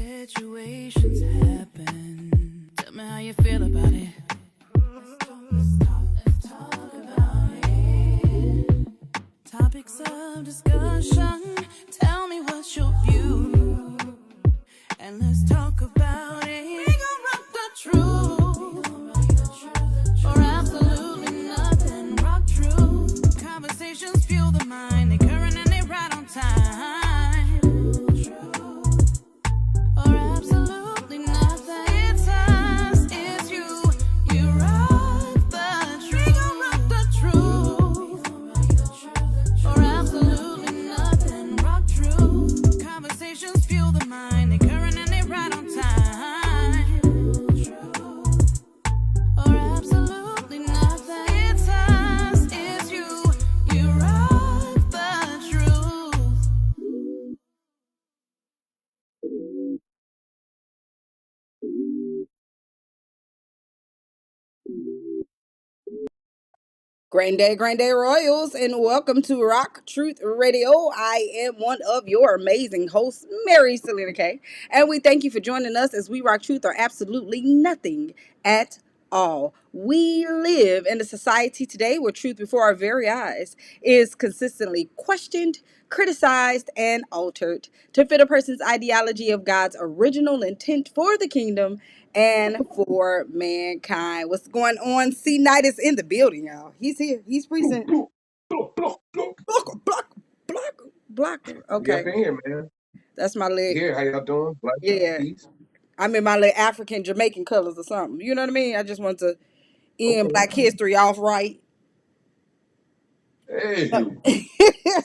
situations happen. Tell me how you feel about it. Let's talk about it. Topics of discussion. Tell me what's your view. And let's talk about it. We gon' rock the truth. For absolutely nothing. Rock true. Conversations fuel the mind. They current and they right on time. For absolutely nothing. It's us, it's you. You rock the truth. We gon' rock the truth. For absolutely nothing. Rock true. Conversations fuel the mind. They current and they right on time. For absolutely nothing. It's us, it's you. You rock the truth. Grand Day Royals, and welcome to Rock Truth Radio. I am one of your amazing hosts, Mary SelenaKay, and we thank you for joining us as we rock truth or absolutely nothing at all. We live in a society today where truth before our very eyes is consistently questioned, criticized, and altered to fit a person's ideology of God's original intent for the kingdom and for mankind. What's going on? CKnight is in the building, y'all. He's here. He's present. Block, block, block, block. Block. Yeah, Okay, up in here, man. that's my leg. Here, how y'all doing? Black Yeah, peace. I'm in my little African Jamaican colors or something. You know what I mean? I just want to end Okay. Black History off right. Hey,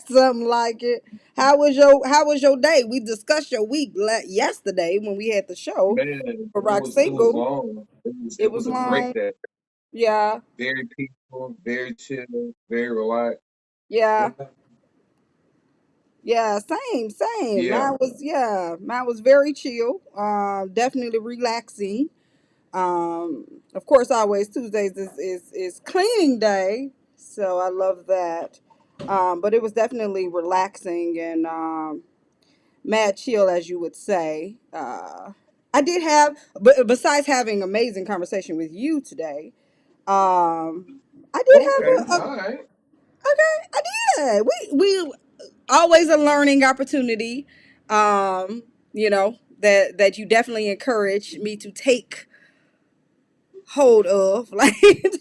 Something like it. How was your day? We discussed your week yesterday when we had the show man, for it Rock was Single. long. It It was was a great long. day. Yeah, Very peaceful, very chill, very relaxed. yeah. Yeah. Yeah, same. Yeah. Mine was very chill. Definitely relaxing. Of course, always Tuesdays is cleaning day, so I love that. But it was definitely relaxing and mad chill, as you would say. I did have, but besides having amazing conversation with you today, I did Okay. have All right. okay, I did. We always a learning opportunity. Um, that you definitely encourage me to take hold of, like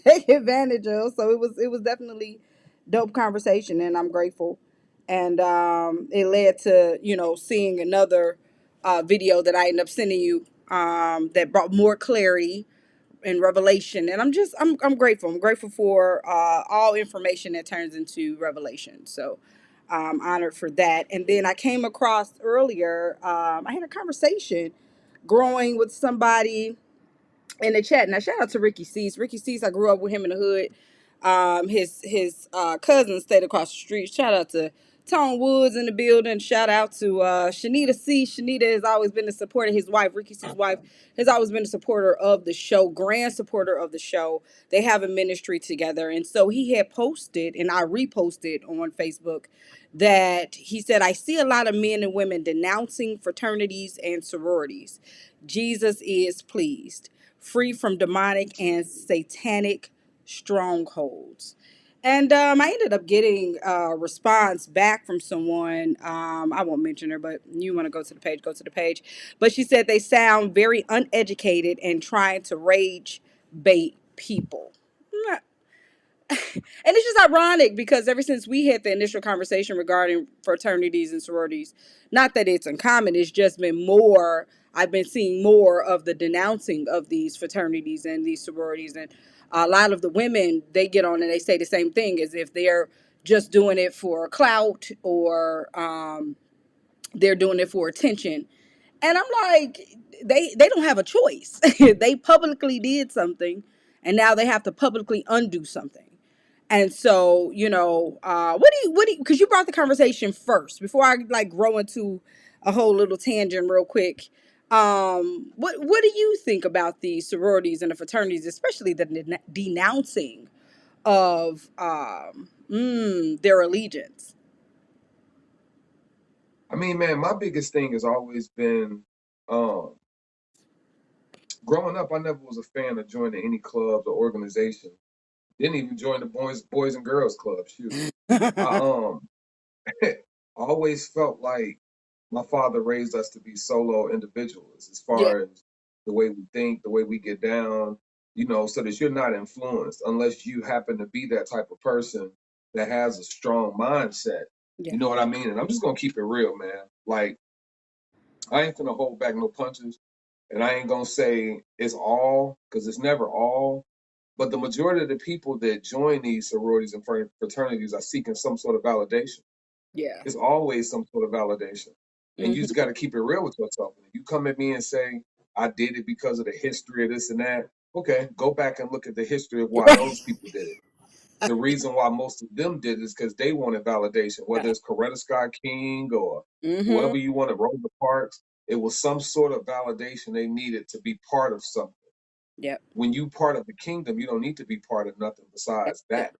take advantage of. So it was definitely dope conversation, and I'm grateful. And it led to seeing another video that I ended up sending you that brought more clarity and revelation. And I'm grateful. I'm grateful for all information that turns into revelation. So I'm honored for that. And then I came across earlier. I had a conversation growing with somebody in the chat. Now shout out to Ricky Cease. Ricky Cease, I grew up with him in the hood. His cousin stayed across the street. Shout out to Tone Woods in the building. Shout out to Shanita C. Shanita has always been a supporter. His wife, Ricky C's wife, has always been a supporter of the show, grand supporter of the show. They have a ministry together. And so he had posted, and I reposted on Facebook, that he said, I see a lot of men and women denouncing fraternities and sororities. Jesus is pleased, free from demonic and satanic strongholds. And I ended up getting a response back from someone. I won't mention her, but you want to go to the page, go to the page. But she said they sound very uneducated and trying to rage bait people. And it's just ironic because ever since we had the initial conversation regarding fraternities and sororities, not that it's uncommon, it's just been more, I've been seeing more of the denouncing of these fraternities and these sororities. And a lot of the women, they get on and they say the same thing, as if they're just doing it for clout, or they're doing it for attention. And I'm like, they don't have a choice. They publicly did something, and now they have to publicly undo something. And so, because you brought the conversation first before I like grow into a whole little tangent real quick. What do you think about the sororities and the fraternities, especially the denouncing of their allegiance? I mean, man, my biggest thing has always been Um, growing up, I never was a fan of joining any clubs or organizations. Didn't even join the boys and girls club. Shoot, I I always felt like my father raised us to be solo individuals as Yeah, far as the way we think, the way we get down, so that you're not influenced unless you happen to be that type of person that has a strong mindset. yeah, You know what I mean? And I'm just gonna keep it real, man. Like, I ain't gonna hold back no punches, and I ain't gonna say it's all, because it's never all. But the majority of the people that join these sororities and fraternities are seeking some sort of validation. yeah. It's always some sort of validation. And you Hmm. just got to keep it real with yourself. And if you come at me and say, I did it because of the history of this and that, okay, go back and look at the history of why Right. those people did it. The reason why most of them did it is because they wanted validation, whether Right. it's Coretta Scott King or Hmm. whoever you wanted, Rosa Parks. It was some sort of validation they needed to be part of something. Yep. When you part of the kingdom, you don't need to be part of nothing That's besides it. that.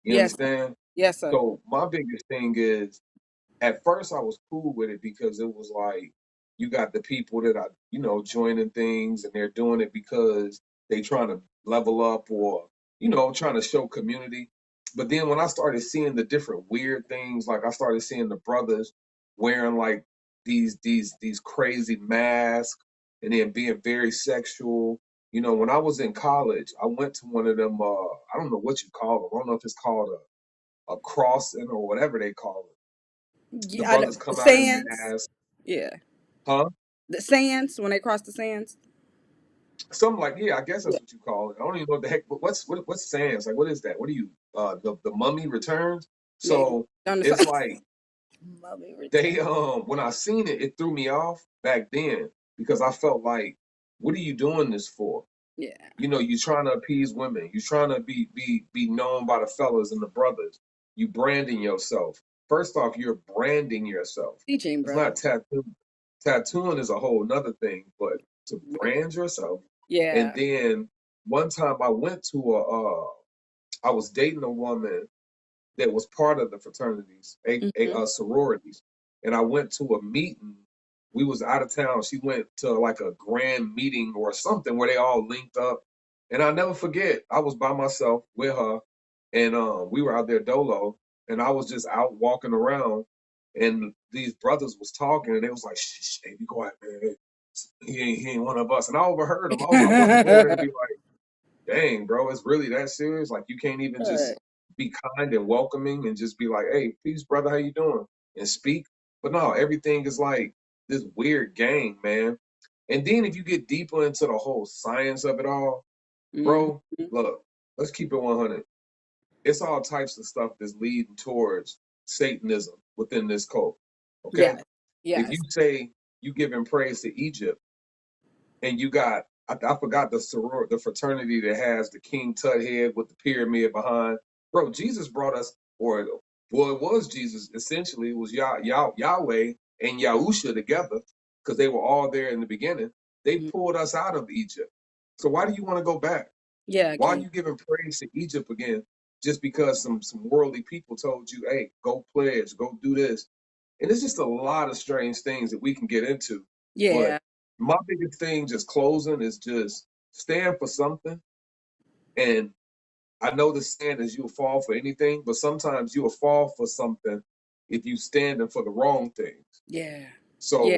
You Yes, sir. understand? Yes, sir. So my biggest thing is, at first I was cool with it because it was like you got the people that are, joining things and they're doing it because they trying to level up or, trying to show community. But then when I started seeing the different weird things, like I started seeing the brothers wearing like these crazy masks and then being very sexual. When I was in college, I went to one of them I don't know what you call them. I don't know if it's called a crossing or whatever they call it. The Yeah, I know. brothers The come out in sands. masks, Yeah. huh? The sands, when they cross the sands. Something like, yeah, I guess Yeah. that's what you call it. I don't even know what the heck. But what's sands? Like, what is that? What are you? The mummy returns. Yeah. So On the it's side. like Mommy return. they when I seen it, it threw me off back then because I felt like, what are you doing this for? Yeah. You trying to appease women. You trying to be known by the fellas and the brothers. You branding yourself. First off, you're branding yourself. Teaching, It's brother. not tattoo. Tattooing is a whole nother thing, but to brand yourself. And Yeah. then one time I went to I was dating a woman that was part of the fraternities, Hmm. sororities, and I went to a meeting. We was out of town. She went to like a grand meeting or something where they all linked up, and I'll never forget. I was by myself with her, and we were out there dolo, and I was just out walking around, and these brothers was talking, and they was like, "Shh, shh, hey, be quiet, man. He ain't one of us." And I overheard them. I wanted to go over there and be like, dang, bro, it's really that serious? Like you can't even Right. just be kind and welcoming and just be like, hey, peace, brother, how you doing? And speak. But no, everything is like this weird game, man. And then if you get deeper into the whole science of it all, Hmm. bro, look, let's keep it 100. It's all types of stuff that's leading towards Satanism within this cult. Okay? Yes. If you Yes. say you giving praise to Egypt, and you got I forgot the fraternity that has the King Tut head with the pyramid behind. Bro, Jesus brought us, or well, it was Jesus essentially. It was Yahweh and Yahusha together because they were all there in the beginning. They Mhm. pulled us out of Egypt. So why do you want to go back? Yeah, Why are King. you giving praise to Egypt again just because some worldly people told you, hey, go pledge, go do this? And it's just a lot of strange things that we can get into. But Yeah. my biggest thing, just closing, is just stand for something. And I know the saying is you'll fall for anything, but sometimes you'll fall for something if you standing for the wrong things. Yeah. Yeah. So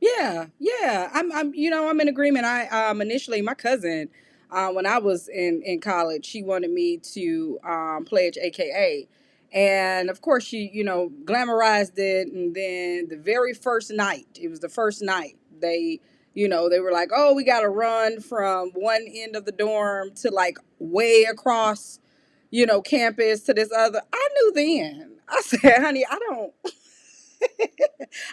Yeah, yeah. I'm in agreement. I initially my cousin, when I was in college, she wanted me to pledge AKA, and of course she glamorized it. And then the very first night, it was the first night they were like, oh, we got to run from one end of the dorm to like way across, campus to this other. I knew then. I said, honey, I don't.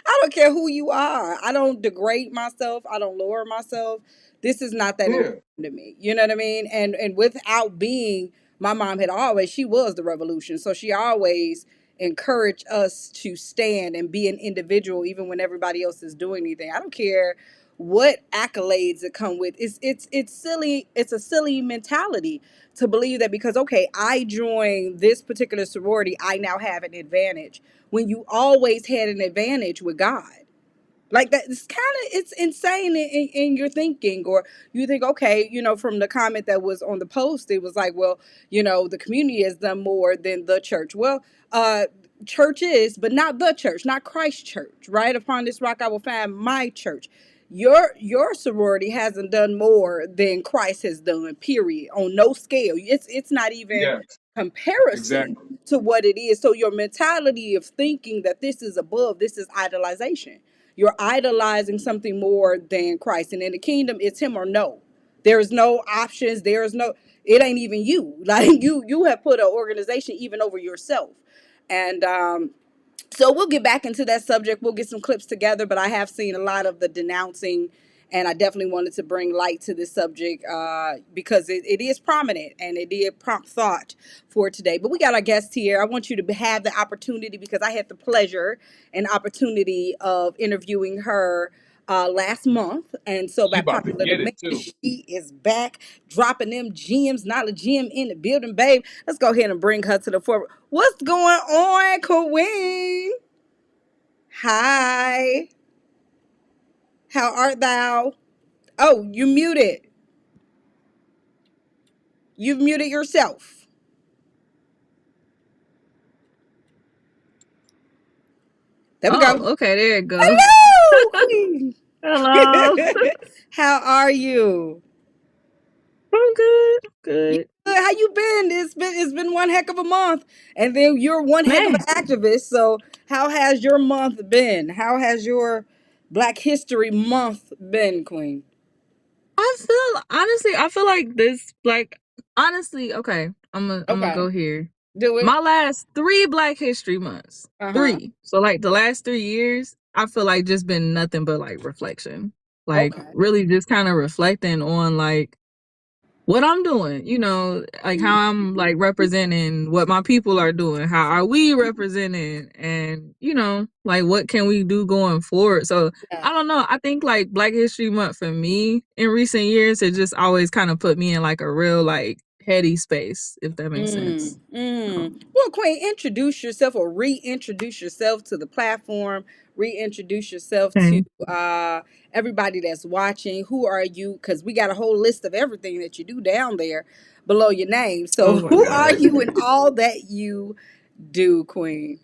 I don't care who you are. I don't degrade myself. I don't lower myself. This is not that important yeah, to me. You know what I mean? And without being, my mom had always, she was the revolution. So she always encouraged us to stand and be an individual even when everybody else is doing anything. I don't care what accolades that come with. It's silly. It's a silly mentality to believe that because okay, I joined this particular sorority, I now have an advantage when you always had an advantage with God. Like that, it's kind of, it's insane in your thinking. Or you think, okay, from the comment that was on the post, it was like, well, the community has done more than the church. Well, uh church is, but not the church, not Christ church, right? Upon this rock I will find my church. Your sorority hasn't done more than Christ has done, period, on no scale. It's not even Yes, comparison exactly. to what it is. So your mentality of thinking that this is above, this is idolization. You're idolizing something more than Christ. And in the kingdom, it's him or no. There's no options. There's no, it ain't even you. Like you have put an organization even over yourself. And so we'll get back into that subject. We'll get some clips together, but I have seen a lot of the denouncing, and I definitely wanted to bring light to this subject because it is prominent and it did prompt thought for today. But we got our guest here. I want you to have the opportunity, because I had the pleasure and opportunity of interviewing her last month, and so She by about to popular get it demand, too. she is back dropping them gems. Not a gem in the building, babe. Let's go ahead and bring her to the forefront. What's going on, Queen? Hi. How art thou? Oh, you muted. You've muted yourself. There we go. Oh, okay, there it go. Hello, Queen. Hello. How are you? I'm good. You Good. good? How you been? It's been one heck of a month, and then you're one heck of Man, an activist. So how has your month been? How has your Black History Month been, Queen? I feel like this, like, honestly, okay, I'm gonna Okay, go here. do it. My last 3 Black History Months, Uh-huh. 3. So, like, the last 3 years, I feel like just been nothing but, like, reflection. Like, Okay. really just kind of reflecting on, like, what I'm doing, like how I'm like representing what my people are doing. How are we representing? And, like what can we do going forward? So Yeah. I don't know. I think like Black History Month for me in recent years, it just always kind of put me in like a real like heady space, if that makes sense. Well, Queen, introduce yourself or reintroduce yourself to the platform. Reintroduce yourself to Okay. everybody that's watching. Who are you? Because we got a whole list of everything that you do down there below your name. So, Oh my who are God. you and all that you do, Queen?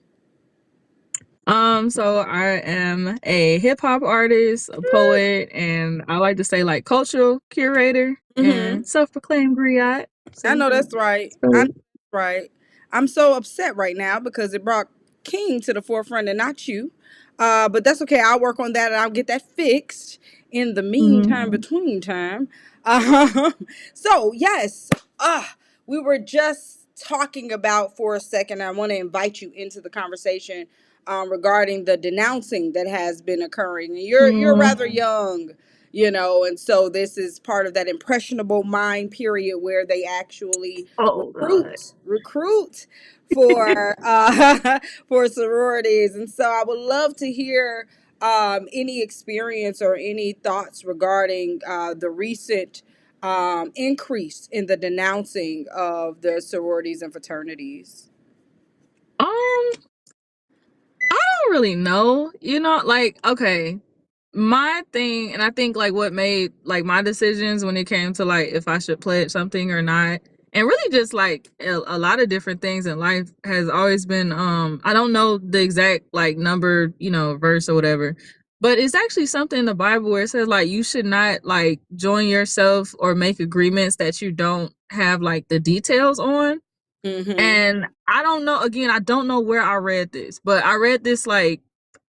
So I am a hip hop artist, a poet, and I like to say like cultural curator Mm-hmm. and self-proclaimed griot. I So know that's right. I know so that's right. I'm so upset right now because it brought King to the forefront and not you. But that's okay. I'll work on that and I'll get that fixed in the mhm. meantime, between time. Um, so, yes, we were just talking about for a second. I want to invite you into the conversation regarding the denouncing that has been occurring. And you're Mm. rather young, and so this is part of that impressionable mind period where they actually Oh God. recruit for for sororities. And so I would love to hear any experience or any thoughts regarding the recent increase in the denouncing of the sororities and fraternities. Um, I don't really know. Like, okay, my thing, and I think like what made like my decisions when it came to like if I should pledge something or not, and really just like a lot of different things in life has always been I don't know the exact like number, verse or whatever, but it's actually something in the Bible where it says like you should not like join yourself or make agreements that you don't have like the details on. Mm-hmm. And I don't know, again, I don't know where I read this, but I read this like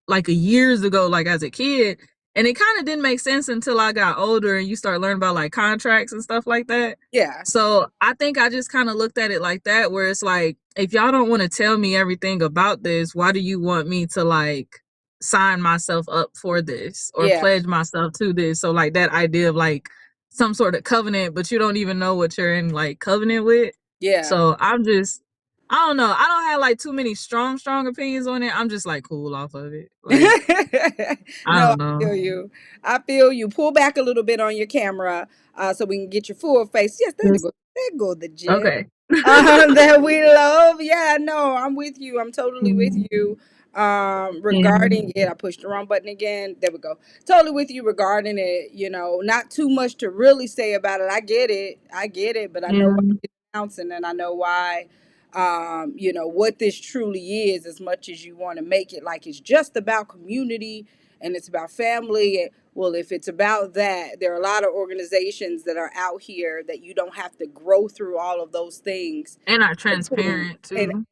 a years ago, like as a kid, and it kind of didn't make sense until I got older and you start learning about like contracts and stuff like that. Yeah. So I think I just kind of looked at it like that, where it's like, if y'all don't want to tell me everything about this, why do you want me to like sign myself up for this or Yeah. pledge myself to this? So like that idea of like some sort of covenant, but you don't even know what you're in like covenant with. Yeah. So I don't know. I don't have like too many strong opinions on it. I'm just like cool off of it. Like, I No, I don't know. feel you. I feel you. Pull back a little bit on your camera so we can get your full face. Yes, there you Just go. There go the jet okay. that we love. Yeah, no, I'm with you. I'm totally with Mhm. you. Regarding it, I pushed the wrong button again. There we go. Totally with you regarding it. Not too much to really say about it. I get it, but I know Yeah. why it's announcing, and I know why. What this truly is, as much as you want to make it like it's just about community and it's about family. Well, if it's about that, there are a lot of organizations that are out here that you don't have to grow through all of those things And are to, transparent and too.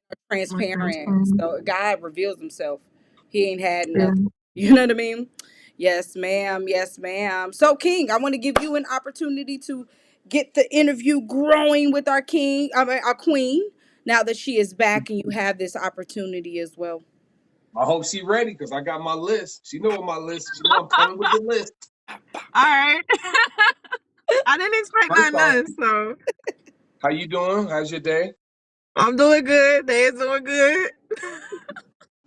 More transparent. transparent. So God reveals himself. He ain't had Yeah. nothing. You know what I mean? Yes, ma'am. Yes, ma'am. So, King, I want to give you an opportunity to get the interview growing with our king, our queen, now that she is back and you have this opportunity as well. I hope she ready because I got my list. She know what my list. She know I'm coming with the list. All right. I didn't expect First nothing off, less, so how you doing? How's your day? I'm doing good. They is doing good.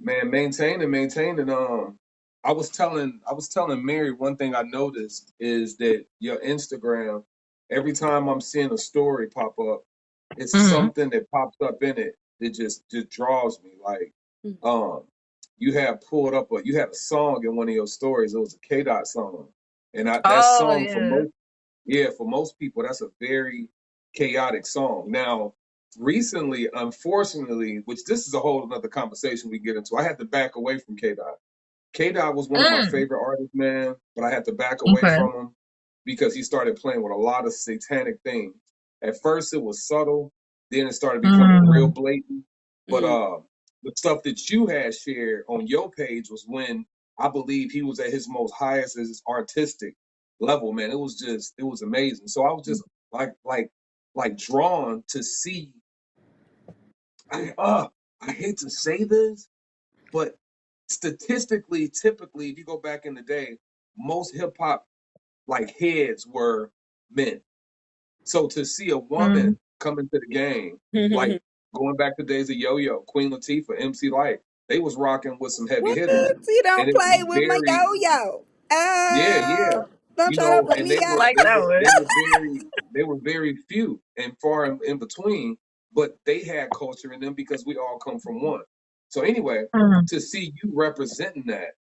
Man, maintaining. I was telling Mary one thing I noticed is that your Instagram, every time I'm seeing a story pop up, it's Mm-hmm. something that pops up in it that just draws me. Like, Mm. um, you had a song in one of your stories. It was a K Dot song, and that Oh song yeah. for most people, that's a very chaotic song. Now, recently, unfortunately, which this is a whole another conversation we get into, I had to back away from K Dot. K Dot was one of my Mm. favorite artists, man, but I had to back away Okay. from him because he started playing with a lot of satanic things. At first, it was subtle, then it started becoming real Mm. blatant. But Mm. the stuff that you had shared on your page was when I believe he was at his most highest as artistic level, man. It was amazing. So I was just like drawn to see. I hate to say this, but statistically, typically, if you go back in the day, most hip hop like heads were men. So to see a Mm. woman come into the game, like Mm. going back to the days of Yo-Yo, Queen Latifah, MC Light, they was rocking with some heavy What? hitters, You and don't it was play with my very yo-yo. yeah. Don't You try to know, play and me out. Like that one. they were very few and far in between, but they had culture in them because we all come from one. So anyway, Mm. to see you representing that,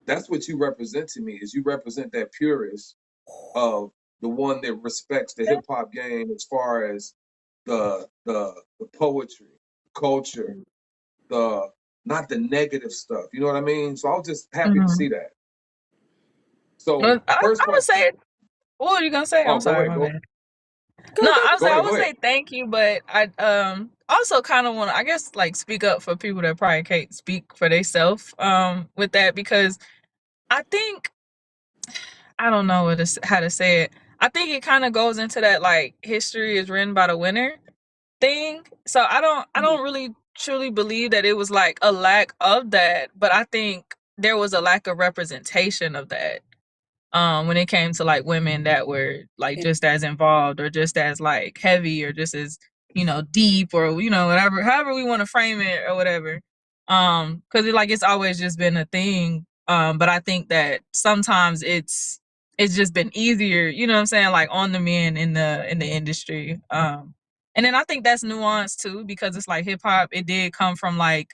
that's what you represent to me, is you represent that purist of the one that respects the hip hop game as far as the poetry, culture, the not the negative stuff. You know what I mean? So I was just happy to see Mm. that. So first I would question. say, what were you gonna say? I'm Oh, go sorry, ahead, my go bad. Go, No, go, I would say go I ahead, would go ahead. say thank you, but I also kind of want to, I guess, like speak up for people that probably can't speak for themselves with that, because I think, I don't know how to say it. I think it kind of goes into that like history is written by the winner thing. So I go. don't really truly believe that it was like a lack of that, but I think there was a lack of representation of that when it came to like women that were like just as involved or just as like heavy or just as deep, or whatever, however we want to frame it or whatever, because it's always just been a thing, but I think that sometimes it's just been easier, you know what I'm saying, like on the men in the industry, and then I think that's nuanced too, because it's like hip hop, it did come from like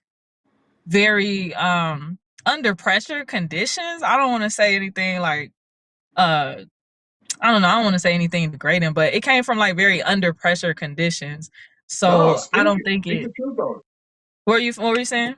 very under pressure conditions. I don't want to say anything like uh I don't know, I don't want to say anything degrading, but it came from like very under pressure conditions. No, So I don't think speak the it. truth on it. What were you saying?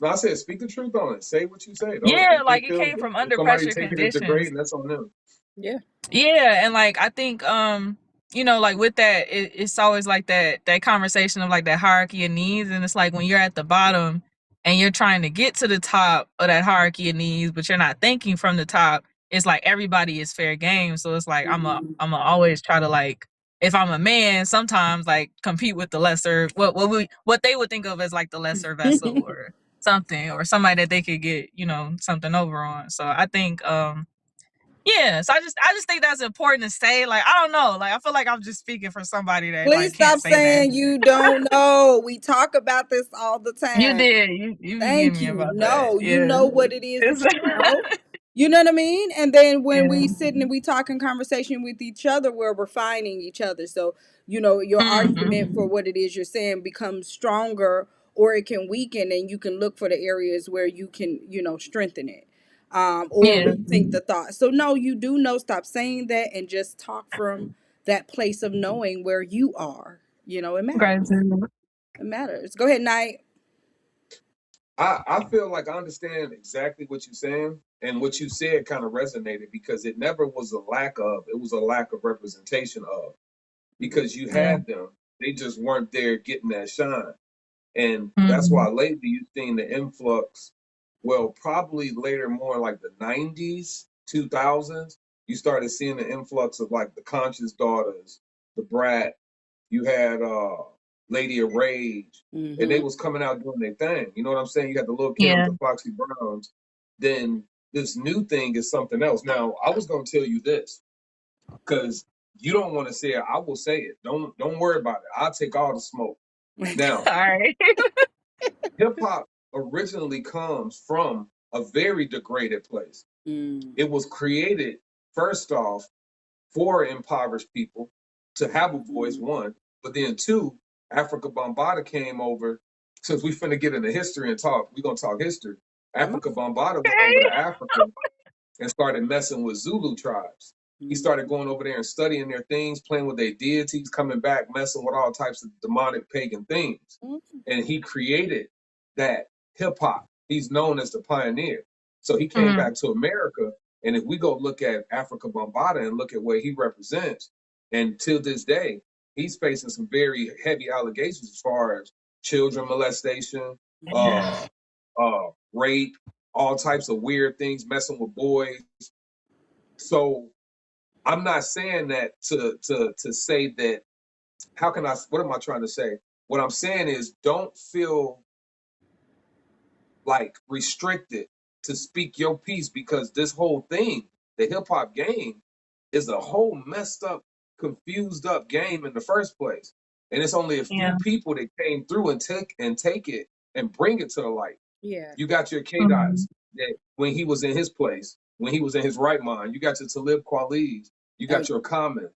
No, I said speak the truth on it. Say what you say. Don't Yeah, if like it it feels came from if under somebody pressure take it as conditions. degrading, that's on them. Yeah. Yeah, and like I think like with that, it's always like that conversation of like that hierarchy of needs, and it's like when you're at the bottom and you're trying to get to the top of that hierarchy of needs, but you're not thinking from the top. It's like everybody is fair game, so it's like Mhm. I'm a always try to, like, if I'm a man, sometimes like compete with the lesser, what they would think of as like the lesser vessel or something, or somebody that they could get something over on. So I think yeah, so I just think that's important to say. Like, I don't know. Like, I feel like I'm just speaking for somebody that Please like can't stop say that. saying you don't know. We talk about this all the You time. did. You be getting Thank me you. about that. No, you Yeah. know what it is that It's, you know. You know what I mean? And then when we yeah. sit and we talk in conversation with each other, we're refining each other. So, your argument for Hmm. what it is you're saying becomes stronger, or it can weaken, and you can look for the areas where you can, strengthen it, or Yeah. rethink the thought. So no, you do know. Stop saying that and just talk from that place of knowing where you are. It matters. Gratitude. It matters. Go ahead, Night. I feel like I understand exactly what you're saying, and what you said kind of resonated because it never was a lack of, it was a lack of representation of, because you Yeah. had them, they just weren't there getting that shine. And that's Mm-hmm. why lately you've seen the influx. Well, probably later, more like the 90s, 2000s, you started seeing the influx of like the Conscious Daughters, the Brat. You had Lady of Rage, and they Mm-hmm. was coming out doing their thing. You know what I'm saying? You got the Little Kims, Yeah. the Foxy Browns. Then this new thing is something else. Now, I was gonna tell you this because you don't want to say it. I will say it. Don't worry about it. I'll take all the smoke. Now, All right. hip hop originally comes from a very degraded place. Mm. It was created first off for impoverished people to have a voice, Mm. one, but then two, Africa Bambaataa came over. Since we finna get into history and talk, we're gonna talk history. Come on. Africa Bambaataa went over Okay. to Africa and started messing with Zulu tribes. He Mm. started going over there and studying their things, playing with their deities, coming back, messing with all types of demonic pagan things. Mm. And he created that hip hop. He's known as the pioneer. So he came Mm-hmm. back to America. And if we go look at Africa Bambaataa and look at where he represents, and till this day, he's facing some very heavy allegations as far as children molestation, Yeah. uh, rape, all types of weird things, messing with boys. So I'm not saying that to say that. How can I? What am I trying to say? What I'm saying is, don't feel like restricted to speak your piece, because this whole thing, the hip hop game, is a whole messed up, confused up game in the first place. And it's only a Yeah. few people that came through and take it and bring it to the light. Yeah. You got your K Mm-hmm. Dots that when he was in his place, when he was in his right mind. You got your Talib Kweli's. You Oh, got your Common.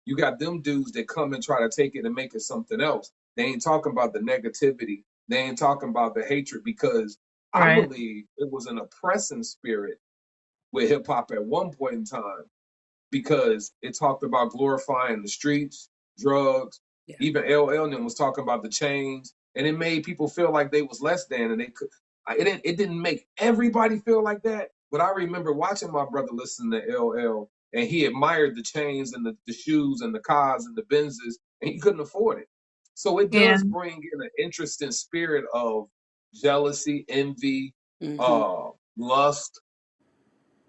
You got them dudes that come and try to take it and make it something else. They ain't talking about the negativity. They ain't talking about the hatred, because I Right. believe it was an oppressing spirit with hip hop at one point in time, because it talked about glorifying the streets, drugs. yeah. Even LL was talking about the chains, and it made people feel like they was less than, and they could. It didn't make everybody feel like that, but I remember watching my brother listen to LL, and he admired the chains and the shoes and the cars and the Benzes, and he couldn't afford it. So it Yeah. does bring in an interesting spirit of jealousy, envy, Mm-hmm. lust.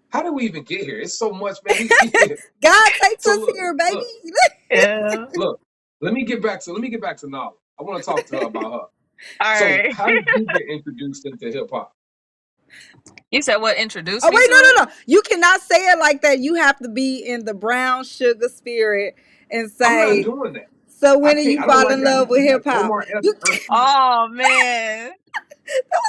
How did we even get here? It's so much, man. Yeah. God takes So us here, baby. look, Yeah. look. Let me get back to Nahla. I want to talk to her about her. All So, right. how did you get introduced into hip hop? You said what introduced Oh me wait, to no, it? no, no. You cannot say it like that. You have to be in the brown sugar spirit and I'm not say, doing that. so I when did can't. you I don't fall like in that. love with You got hip hop? Omar S. You Erskine. Oh man.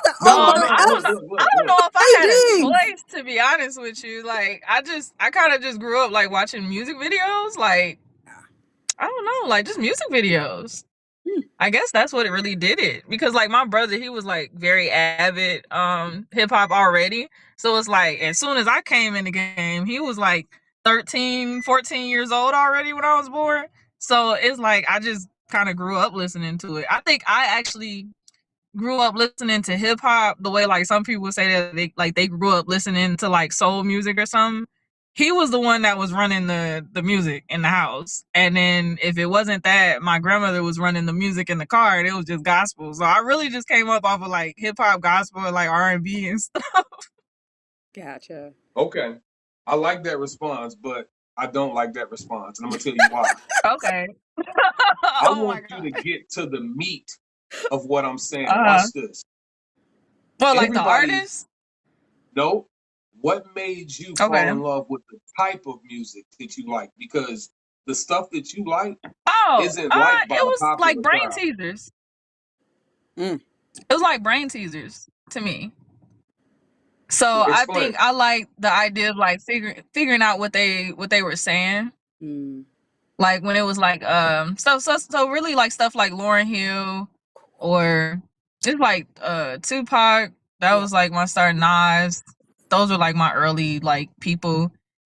the No, Omar. no. I don't Look, know. look, I look, don't look. know if I Hey had a Diggs. choice, to be honest with you. Like I kind of just grew up like watching music videos. Like I don't know, like just music videos. Hmm. I guess that's what it really did it, because like my brother, he was like very avid hip hop already. So it's like as soon as I came in the game, he was like 13, 14 years old already when I was born. So it's like I just kind of grew up listening to it. I think I actually grew up listening to hip hop the way like some people say that they grew up listening to like soul music or something. He was the one that was running the music in the house, and then if it wasn't that, my grandmother was running the music in the car, and it was just gospel. So I really just came up off of like hip hop, gospel, and like R&B and stuff. Gotcha. Okay, I like that response, but I don't like that response, and I'm gonna tell you why. Okay. I Oh my want you god. to get to the meat of what I'm saying. Uh-huh. Watch this. Well, like the Everybody artist. know what made you Okay. fall in love with the type of music that you like, because the stuff that you like Oh, isn't liked by it the was like popular brain crowd. teasers. Mm. It was like brain teasers to me. So I think Explain. I like the idea of like figuring out what they were saying. Mm. Like when it was like stuff so really like stuff like Lauryn Hill or it's like Tupac. That Yeah. was like my start. Nas. Those were like my early like people.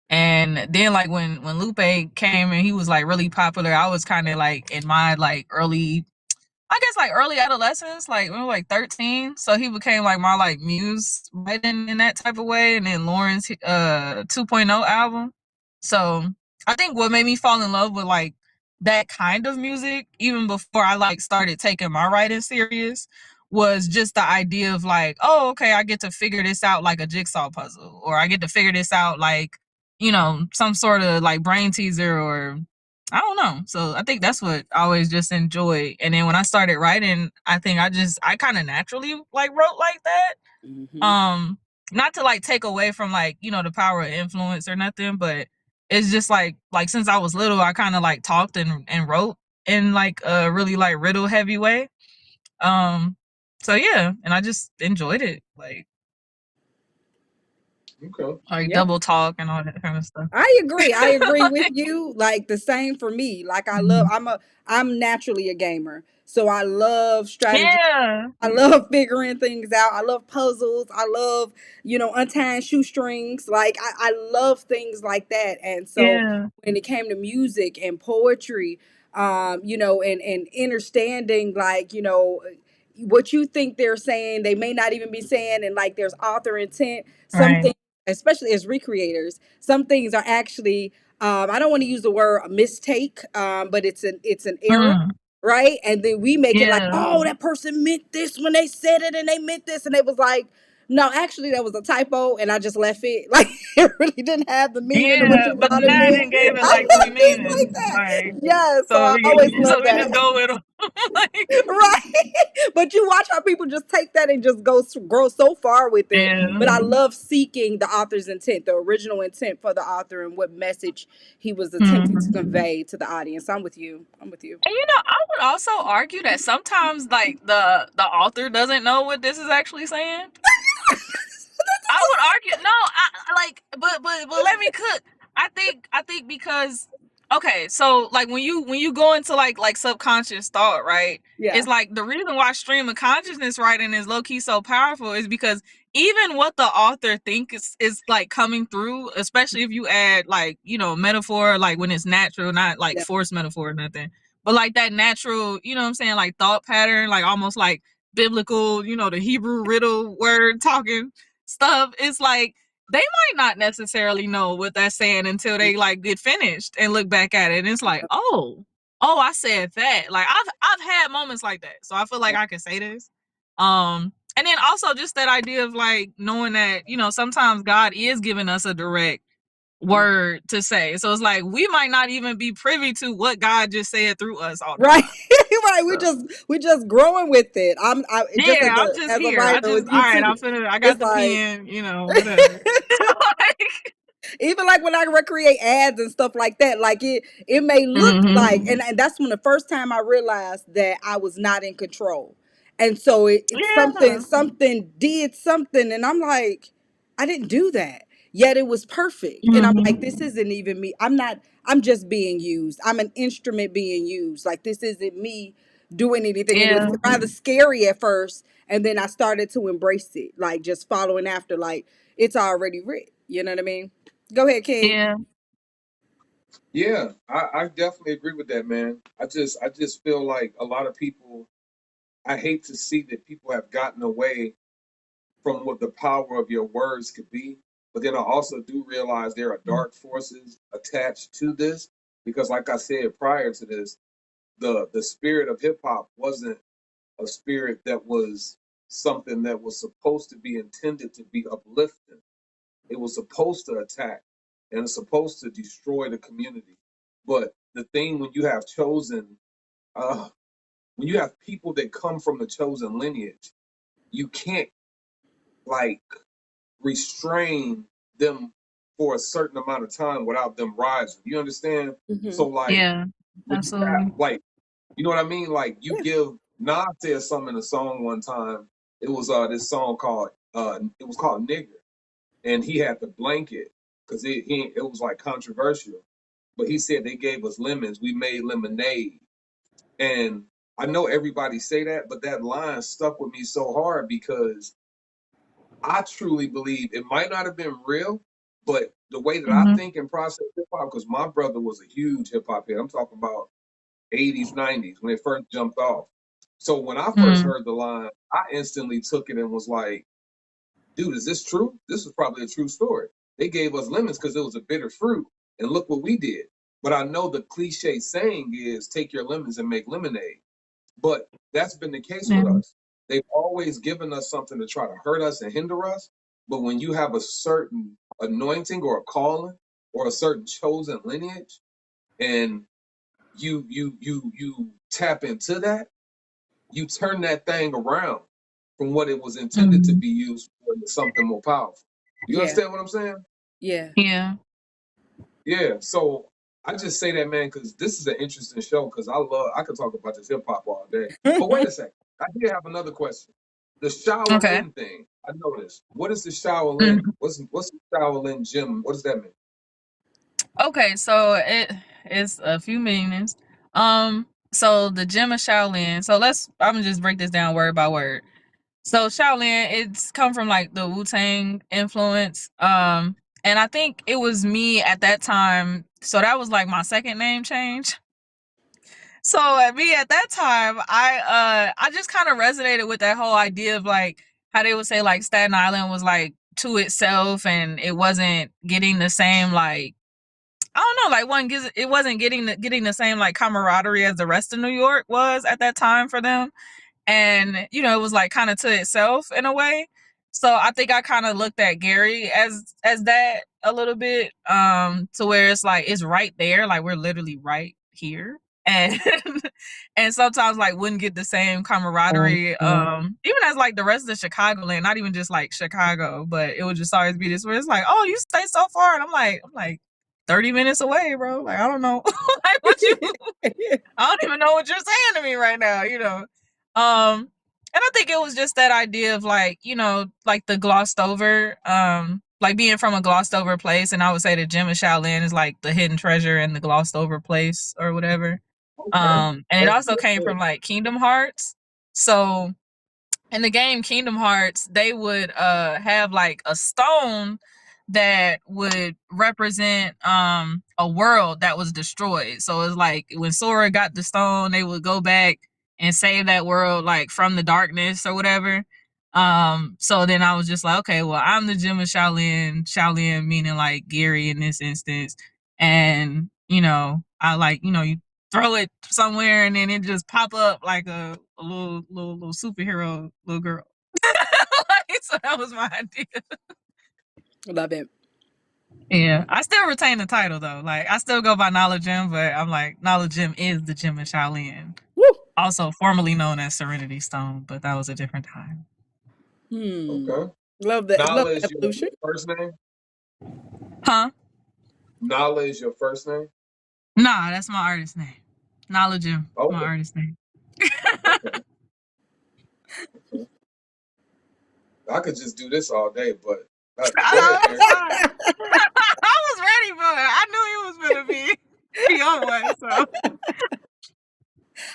And then like when Lupe came and he was like really popular, I was kind of like in my like early, I guess like early adolescence, like we were like 13. So he became like my like muse right in that type of way. And then Lauren's 2.0 album. So I think what made me fall in love with like that kind of music, even before I like started taking my writing serious, was just the idea of like, oh, okay, I get to figure this out like a jigsaw puzzle, or I get to figure this out like, some sort of like brain teaser, or I don't know. So I think that's what I always just enjoy. And then when I started writing, I think I kind of naturally like wrote like that. Mm-hmm. Not to like take away from like, the power of influence or nothing, but it's just like since I was little, I kind of like talked and wrote in like a really like riddle heavy way. Um, so yeah, and I just enjoyed it. Okay. Like Yeah. double talk and all that kind of stuff. I agree. I agree with you. Like the same for me. Like Mhm. I'm naturally a gamer. So I love strategy. Yeah. I love figuring things out. I love puzzles. I love, untying shoestrings. Like I love things like that. And so Yeah. when it came to music and poetry, and understanding like, what you think they're saying, they may not even be saying, and like there's author intent. Some Right. things, especially as recreators, some things are actually I don't want to use the word a mistake, but it's an error, Mm. right? And then we make it like, Yeah. oh, that person meant this when they said it, and they meant this, and it was like, no, actually, that was a typo, and I just left it. Like it really didn't have the meaning of what Yeah, you but thought it now I meant. didn't gave it I like three love things like meanings. that. Like, Yeah, so so I always so love we that. just go with them. Like, Right. But you watch how people just take that and just grow so far with it. yeah. But I love seeking the author's intent, the original intent for the author, and what message he was attempting to Mhm. convey to the audience. I'm with you. I'm with you. And I would also argue that sometimes like the author doesn't know what this is actually saying. I would argue no, but let me cook. I think because okay, so like when you go into like subconscious thought, right? Yeah. It's like the reason why stream of consciousness writing is low key so powerful is because even what the author thinks is like coming through, especially if you add like, metaphor, like when it's natural, not like Yeah. forced metaphor or nothing. But like that natural, you know what I'm saying, like thought pattern, like almost like biblical, the Hebrew riddle word talking stuff, it's like they might not necessarily know what they're saying until they like get finished and look back at it, and it's like, oh, I said that. Like I've had moments like that, so I feel like I can say this. And then also just that idea of like knowing that sometimes God is giving us a direct word to say, so it's like we might not even be privy to what God just said through us all the Right. time. Right. So We just growing with it. I just yeah, I'm just as a here. I writer just with all you right. too. I got It's the like pen. Whatever. Like, even like when I recreate ads and stuff like that, like it may look like, hmm and that's when the first time I realized that I was not in control. And so it's yeah. something did something, and I'm like, I didn't do that. Yet it was perfect. And I'm like, this hmm isn't even me. I'm just being used. I'm an instrument being used. Like this isn't me doing anything. And it was Yeah. rather scary at first. And then I started to embrace it, like just following after, like it's already written. You know what I mean? Go ahead, King. Yeah. Yeah, I definitely agree with that, man. I just feel like a lot of people. I hate to see that people have gotten away from what the power of your words could be. But then I also do realize there are dark forces attached to this because, like I said prior to this, the spirit of hip hop wasn't a spirit that was something that was supposed to be intended to be uplifting. It was supposed to attack and it's supposed to destroy the community. But the thing uh, when you have people that come from the chosen lineage, you can't like restrain them for a certain amount of time without them rising. You understand? Hmm. So like Yeah. when you have Absolutely. like you know what I mean? Like you Yeah. give Nas said something in a song one time. It was this song called it was called Nigger. And he had the blanket because it was like controversial. But he said they gave us lemons, we made lemonade. And I know everybody say that, but that line stuck with me so hard because I truly believe it might not have been real, but the way that I Mm-hmm. think and process hip hop, because my brother was a huge hip hop head. I'm talking about 80s, 90s when it first jumped off. So when I first heard the line, I instantly took it and was like, dude, is this true? This is probably a true story. They gave us lemons because it was a bitter fruit, and look what we did. But I know the cliche saying is take your lemons and make lemonade. But that's been the case with Mm-hmm. us. They've always given us something to try to hurt us and hinder us. But when you have a certain anointing or a calling or a certain chosen lineage, and you tap into that, you turn that thing around from what it was intended to Mm-hmm. be used for into something more powerful. You Yeah. understand what I'm saying? Yeah. Yeah. Yeah. So I just say that, man, because this is an interesting show. Because I could talk about this hip hop all day. But wait a second, I did have another question. The Okay. Shaolin thing, I noticed. What is the Shaolin? Mhm. What's the Shaolin gym? What does that mean? Okay, so it is a few meanings. So the gem of Shaolin. So I'm gonna just break this down word by word. So Shaolin, it's come from like the Wu-Tang influence. And I think it was me at that time. So that was like my second name change. So at me at that time, I just kind of resonated with that whole idea of like how they would say like Staten Island was like to itself and it wasn't getting the same like I don't know, like it wasn't getting the same like camaraderie as the rest of New York was at that time for them. And it was like kind of to itself in a way. So I think I kind of looked at Gary as that a little bit, to where it's like it's right there, like we're literally right here. And and sometimes like wouldn't get the same camaraderie, even as like the rest of the Chicagoland, not even just like Chicago, but it would just always be this where it's like, oh, you stay so far, and I'm like 30 minutes away, bro. Like I don't know, like what you I don't even know what you're saying to me right now. And I think it was just that idea of like, like the glossed over, like being from a glossed over place. And I would say the Gem of Shaolin is like the hidden treasure and the glossed over place or whatever. Okay. And it That's also came good. from like Kingdom Hearts. So in the game Kingdom Hearts, they would have like a stone that would represent a world that was destroyed. So it's like when Sora got the stone, they would go back and save that world like from the darkness or whatever. So then I was just like, okay, well, I'm the Gem of Shaolin meaning like Gary in this instance. And I like, you throw it somewhere and then it just pop up like a little superhero little girl. Like, so that was my idea. Love it. Yeah, I still retain the title though. Like I still go by Nahla Gem, but I'm like Nahla Gem is the Gem of Shaolin, Woo. also formerly known as Serenity Stone, but that was a different time. Okay. Love that. Love Nahla the is your evolution. first name? Huh? Nahla is your first name? Nah, that's my artist name. Nahla Gem, my Okay. artist name. Okay. Okay. I could just do this all day, but go ahead, I know, Mary. it's fine. I was ready for it. I knew you was gonna be on one, so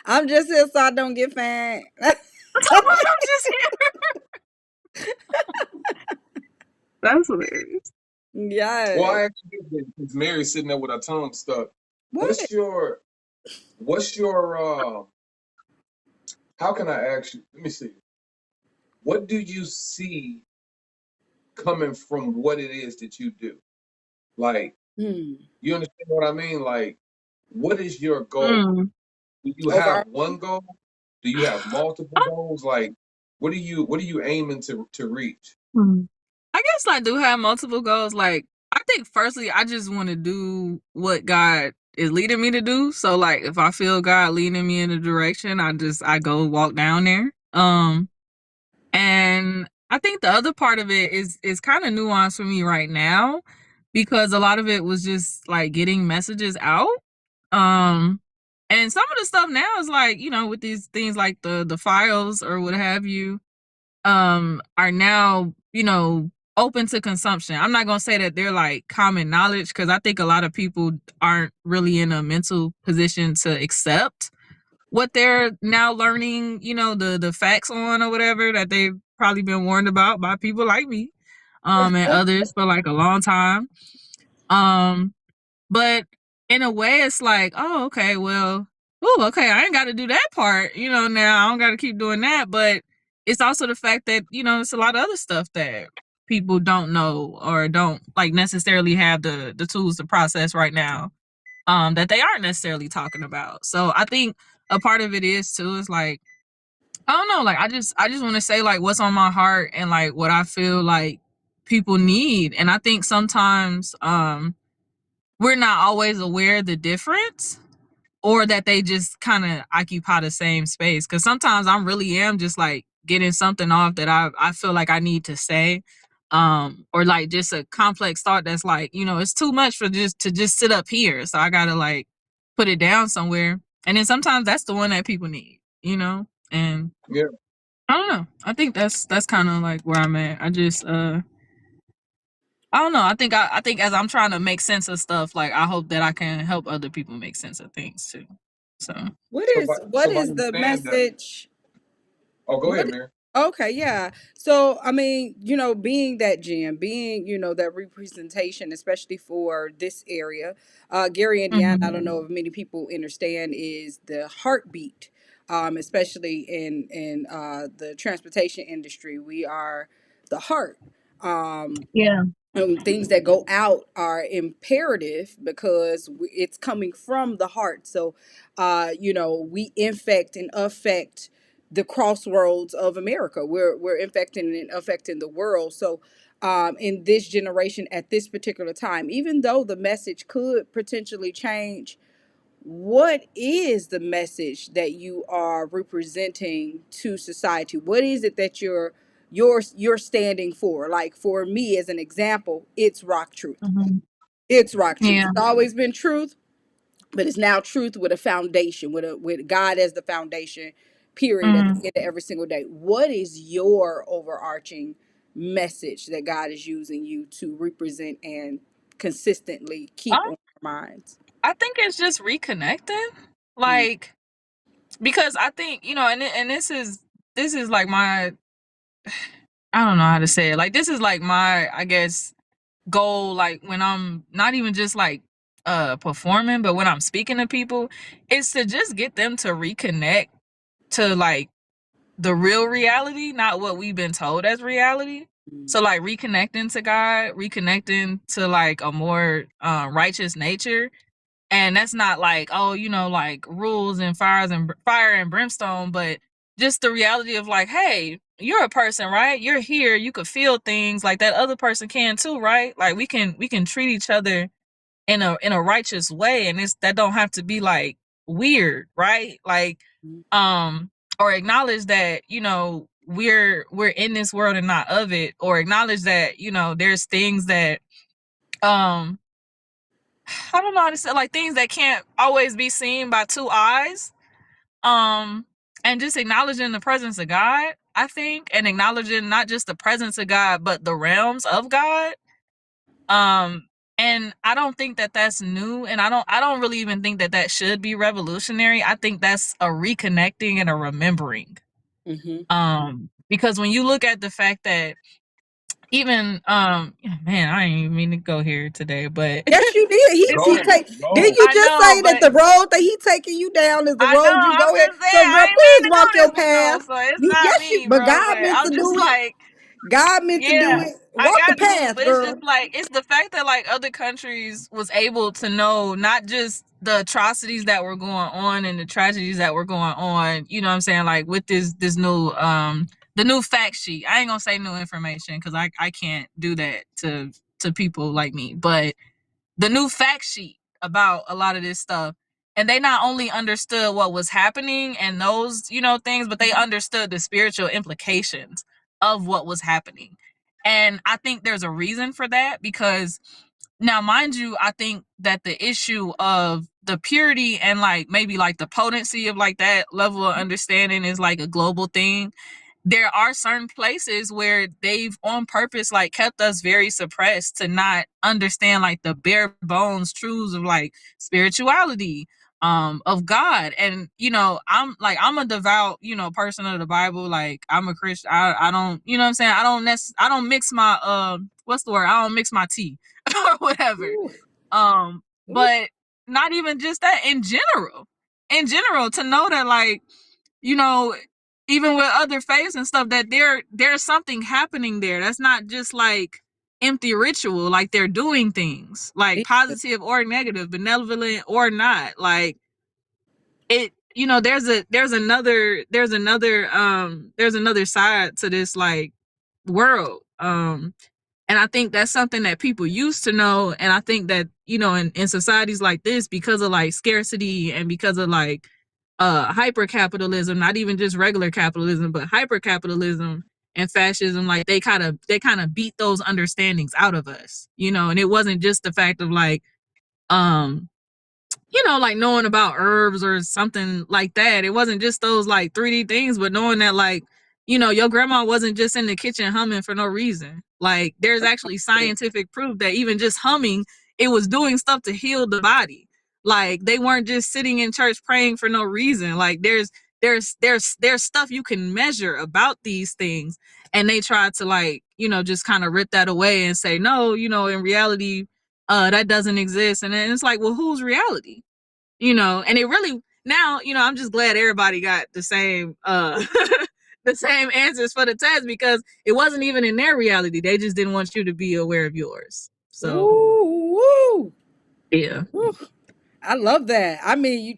I'm just here so I don't get fat. I'm just here. That's hilarious. Yes. Well, I actually did because Mary's sitting there with her tongue stuck. What? What's your how can I ask you? Let me see. What do you see coming from what it is that you do? Like, you understand what I mean? Like, what is your goal? Mm. Do you have one goal? Do you have multiple goals? Like, what are you aiming to reach? I guess I do have multiple goals. Like, I think firstly, I just want to do what God is leading me to do. So, like, if I feel God leading me in a direction, I go walk down there. And I think the other part of it is kind of nuanced for me right now because a lot of it was just like getting messages out. And some of the stuff now is like, with these things like the files or what have you, are now, open to consumption. I'm not going to say that they're like common knowledge because I think a lot of people aren't really in a mental position to accept what they're now learning, you know, the facts on or whatever that they've probably been warned about by people like me, and others for like a long time. Um, but in a way, it's like, oh, okay, well, oh, okay, I ain't got to do that part, you know. Now I don't got to keep doing that, but it's also the fact that, you know, it's a lot of other stuff that people don't know or don't like necessarily have the tools to process right now, that they aren't necessarily talking about. So I think a part of it is too is like, I don't know, like I just want to say like what's on my heart and like what I feel like people need. And I think sometimes we're not always aware of the difference, or that they just kind of occupy the same space. Because sometimes I really am just like getting something off that I feel like I need to say, or like just a complex thought that's like, you know, it's too much for just to just sit up here, so I gotta like put it down somewhere. And then sometimes that's the one that people need, you know. And Yeah. I don't know, I think that's kind of like where I'm at. I just I don't know. I think as I'm trying to make sense of stuff, like I hope that I can help other people make sense of things too. So What So, is so what if I is the understand that, message? oh, go What? ahead, Mary. Okay, yeah. So, I mean, being that gym, being, that representation, especially for this area, Gary, Indiana, I mhm. don't know if many people understand, is the heartbeat, especially in the transportation industry. We are the heart. Um, Yeah. things that go out are imperative because it's coming from the heart. So, we infect and affect the crossroads of America. We're infecting and affecting the world. So, in this generation at this particular time, even though the message could potentially change, what is the message that you are representing to society? What is it that you're standing for? Like for me, as an example, it's rock truth. Mhm. It's rock truth. Yeah. It's always been truth, but it's now truth with a foundation, with God as the foundation. Period. At Mm. the end of every single day, what is your overarching message that God is using you to represent and consistently I keep on our minds? I think it's just reconnecting, Mm, like, because I think, you know, and this is like my, I don't know how to say it. Like this is like my, I guess, goal, like when I'm not even just like performing, but when I'm speaking to people, is to just get them to reconnect to like the real reality, not what we've been told as reality. mm, So like reconnecting to God, reconnecting to like a more righteous nature. And that's not like, oh, you know, like rules and fire and brimstone, but just the reality of like, hey, you're a person, right? You're here, you could feel things like that other person can too, right? Like we can treat each other in a righteous way, and it's that don't have to be like weird, right? Like mm, or acknowledge that, you know, we're in this world and not of it, or acknowledge that, you know, there's things that um I don't know how to say, like things that can't always be seen by two eyes. Um and just acknowledging the presence of God, I think, and acknowledging not just the presence of God but the realms of God. Um and I don't think that that's new, and I don't really even think that that should be revolutionary. I think that's a reconnecting and a remembering. mm-hmm. Because when you look at the fact that even man, I ain't even mean to go here today, but Yes, you did. it's He Go, take. Didn't go. you I just know, say that but the road that he taking you down is the I know road you I'm go in? just saying So, girl, I ain't please mean to walk go your this way though, path. so it's not Yes, you. me, But bro. God But meant to I'm just do it. like, God meant to do yeah, it. I Walk the got to, path, but it's just girl. like it's the fact that like other countries was able to know not just the atrocities that were going on and the tragedies that were going on, you know what I'm saying, like with this new the new fact sheet. I ain't gonna say new information because I can't do that to people like me, but the new fact sheet about a lot of this stuff. And they not only understood what was happening and those, you know, things, but they understood the spiritual implications of what was happening. And I think there's a reason for that, because now, mind you, I think that the issue of the purity and like maybe like the potency of like that level of understanding is like a global thing. There are certain places where they've on purpose like kept us very suppressed to not understand like the bare bones truths of like spirituality, of God. And I'm a devout, person of the Bible. Like, I'm a Christian. I don't, what I'm saying, I don't mix my what's the word, I don't mix my tea or whatever. Ooh, ooh. But not even just that, in general, to know that, like, you know even with other faiths and stuff, that there's something happening there. That's not just like empty ritual. Like, they're doing things, like, positive or negative, benevolent or not. Like, it there's another side to this, like, world. And I think that's something that people used to know. And I think that, in societies like this, because of, like, scarcity, and because of, like, hyper capitalism, not even just regular capitalism, but hyper capitalism and fascism, like, they kind of beat those understandings out of us. And it wasn't just the fact of, like, um like, knowing about herbs or something like that. It wasn't just those, like, 3D things, but knowing that, like, your grandma wasn't just in the kitchen humming for no reason. Like, there's actually scientific proof that even just humming, it was doing stuff to heal the body. Like, they weren't just sitting in church praying for no reason. Like, there's stuff you can measure about these things. And they tried to, like, just kind of rip that away and say, no, in reality, that doesn't exist. And then it's like, well, whose reality? And it really, now, I'm just glad everybody got the same the same answers for the test, because it wasn't even in their reality. They just didn't want you to be aware of yours. So Ooh, woo. yeah. Woo. I love that. I mean, you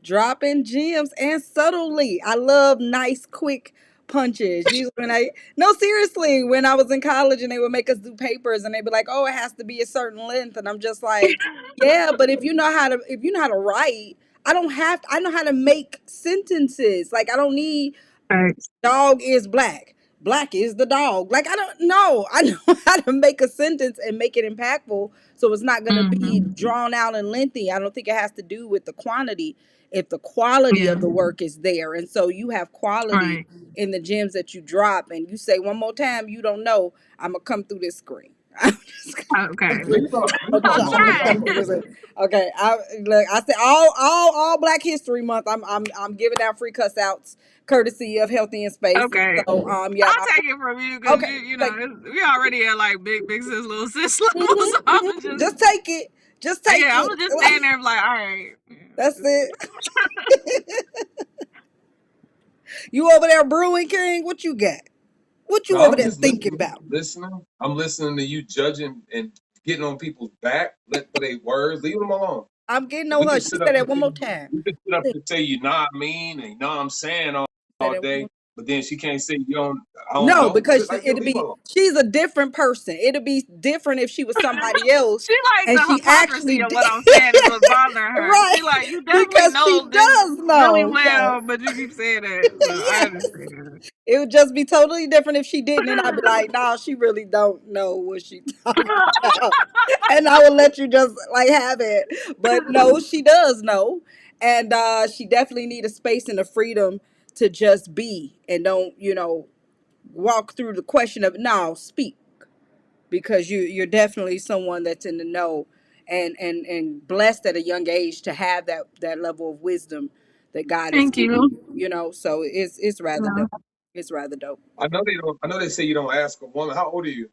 dropping gems and subtly. I love nice, quick punches. Usually no, seriously, when I was in college and they would make us do papers and they'd be like, oh, it has to be a certain length. And I'm just like, yeah, but if you know how to write, I know how to make sentences. Like, I don't need Thanks. dog is black. Black is the dog. Like, I don't know. I know how to make a sentence and make it impactful so it's not going to be Mm-hmm. drawn out and lengthy. I don't think it has to do with the quantity if the quality Yeah. of the work is there. And so you have quality Right. in the gems that you drop, and you say one more time, you don't know, I'm going to come through this screen. I'm just Okay. You I'm talking about gonna what? come through this. Okay, I said all Black History Month. I'm giving out free cuss outs courtesy of Healthy in Space. And Okay. so yeah. I'll take it from you, because Okay, we already at, like, big sis, little sis level. mhm, So I'm mhm. just, Just take it. Just take yeah, I'm it. just standing there, like, all right. That's it. You over there brewing, King? What you got? What you No, over I'm there just thinking listening. about? Listening. I'm listening to you judging and getting on people's back. Let for their words. Leave them alone. I'm getting We on her. can She sit up said that and one say, more time. we can sit up and say you know what I mean and you know what I'm saying Said all that one day, more. but then she can't say you don't. I don't No, know. because Like, yo, it'd leave her be alone. she's a different person. It'd be different if she was somebody else She like and the she hypocrisy actually of did. what I'm saying is what's bothering her. Right. She like, you definitely Because she know this does really know. Yes. well, but you keep saying that. So I Yes. understand. It would just be totally different if she didn't, and I'd be like, "No, she really don't know what she talking about," and I would let you just like have it. But no, she does know, and she definitely need a space and a freedom to just be, and don't walk through the question of no, speak, because you're definitely someone that's in the know, and blessed at a young age to have that level of wisdom that God has Thank given you. you. So it's rather Yeah. dope. It's rather dope. I know they don't. I know they say you don't ask a woman. How old are you?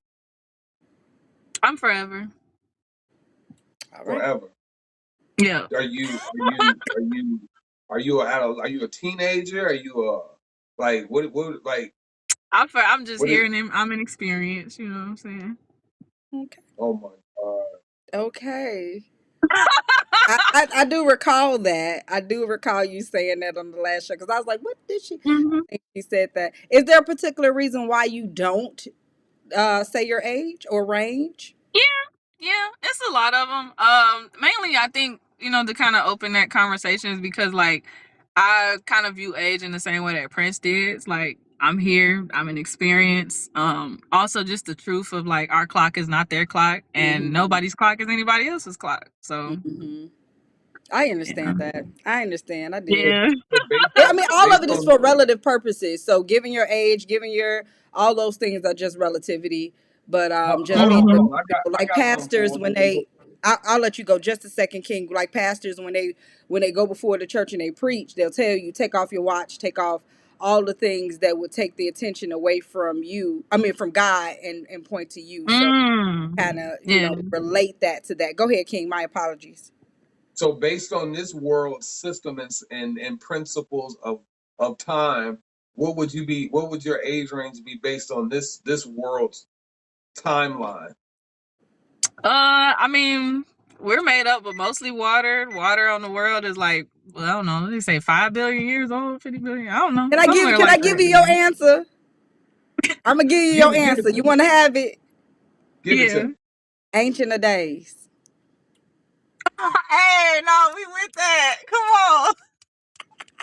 I'm forever. All right. Forever. Yeah. Are you a adult? Are you a teenager? Are you a like what like I'm just what is? hearing him. I'm an experience. You know what I'm saying? Okay. Oh my God. Okay. I do recall that. I do recall you saying that on the last show because I was like, what did she? Hmm. I think she said that. Is there a particular reason why you don't say your age or range? Yeah. Yeah. It's a lot of them. Mainly, I think, to kind of open that conversation is because, like, I kind of view age in the same way that Prince did. It's like, I'm here. I'm an experience. Also, just the truth of, like, our clock is not their clock, and Hmm. nobody's clock is anybody else's clock. So Hmm. I yeah. understand that. I understand. I did. So, Yeah. so based I on mean, all of based it is on for relative purposes. So, giving your age, giving your all those things are just relativity. But just hold being on, Hmm. hold on. I got like something pastors for when him. they I'll let you go just a second, King. Like pastors, when they go before the church and they preach, they'll tell you take off your watch, take off all the things that would take the attention away from you. I mean, from God and point to you. So kind of Yeah. relate that to that. Go ahead, King. My apologies. So based on this world system and principles of time, what would you be? What would your age range be based on this world's timeline? I mean, we're made up of mostly water. Water on the world is like, well, I don't know. They say 5 billion years old, 50 billion. I don't know, somewhere Can I like give that. you your answer? I'm gonna give you your Give it answer. to You me. want to have it? Give it to Yeah. me. Ancient of days. Hey, no, we with that. Come on.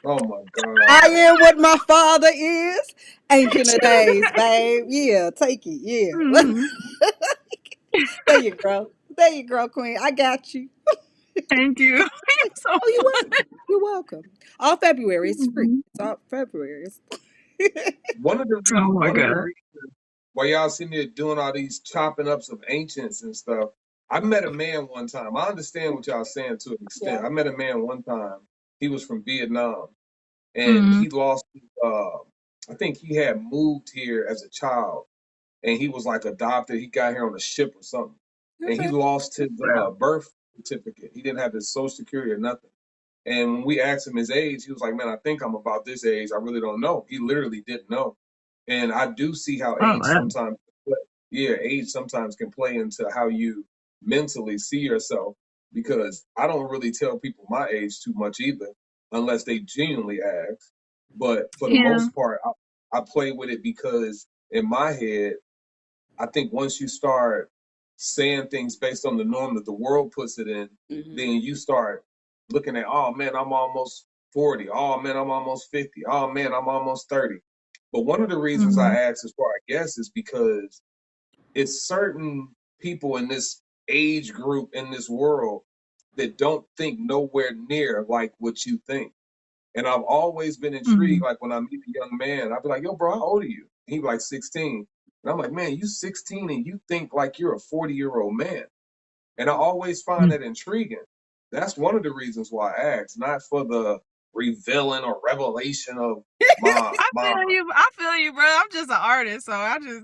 Oh my God. I am what my father is. Ancient of days, babe. Yeah, take it. Yeah. Mhm. There you go. There you go, Queen. I got you. Thank you. You're so Oh, you're fun. welcome. You're welcome. All February. It's free. Mhm. It's all February. Oh my One of the god. reasons why y'all sitting there doing all these chopping ups of ancients and stuff. I met a man one time. I understand what y'all saying to an Yeah. extent. I met a man one time. He was from Vietnam, and Mm-hmm. he lost. I think he had moved here as a child, and he was like adopted. He got here on a ship or something, and he Okay. lost his birth certificate. He didn't have his social security or nothing. And when we asked him his age, he was like, "Man, I think I'm about this age. I really don't know." He literally didn't know. And I do see how Oh age man. sometimes, yeah, age sometimes can play into how you mentally see yourself. Because I don't really tell people my age too much either, unless they genuinely ask. But for the Yeah. most part, I play with it because in my head, I think once you start saying things based on the norm that the world puts it in, Mm-hmm. then you start looking at, oh man, I'm almost 40. Oh man, I'm almost 50. Oh man, I'm almost 30. But one of the reasons Mm-hmm. I ask as far, I guess, is because it's certain people in this age group in this world that don't think nowhere near like what you think. And I've always been Mm-hmm. intrigued. Like when I meet a young man, I'll be like, "Yo, bro, how old are you?" And he'd be like 16. And I'm like, "Man, you 16 and you think like you're a 40-year-old man." And I always find that intriguing. That's one of the reasons why I asked, not for the revealing or revelation of my. I feel you, bro. I'm just an artist, so I just,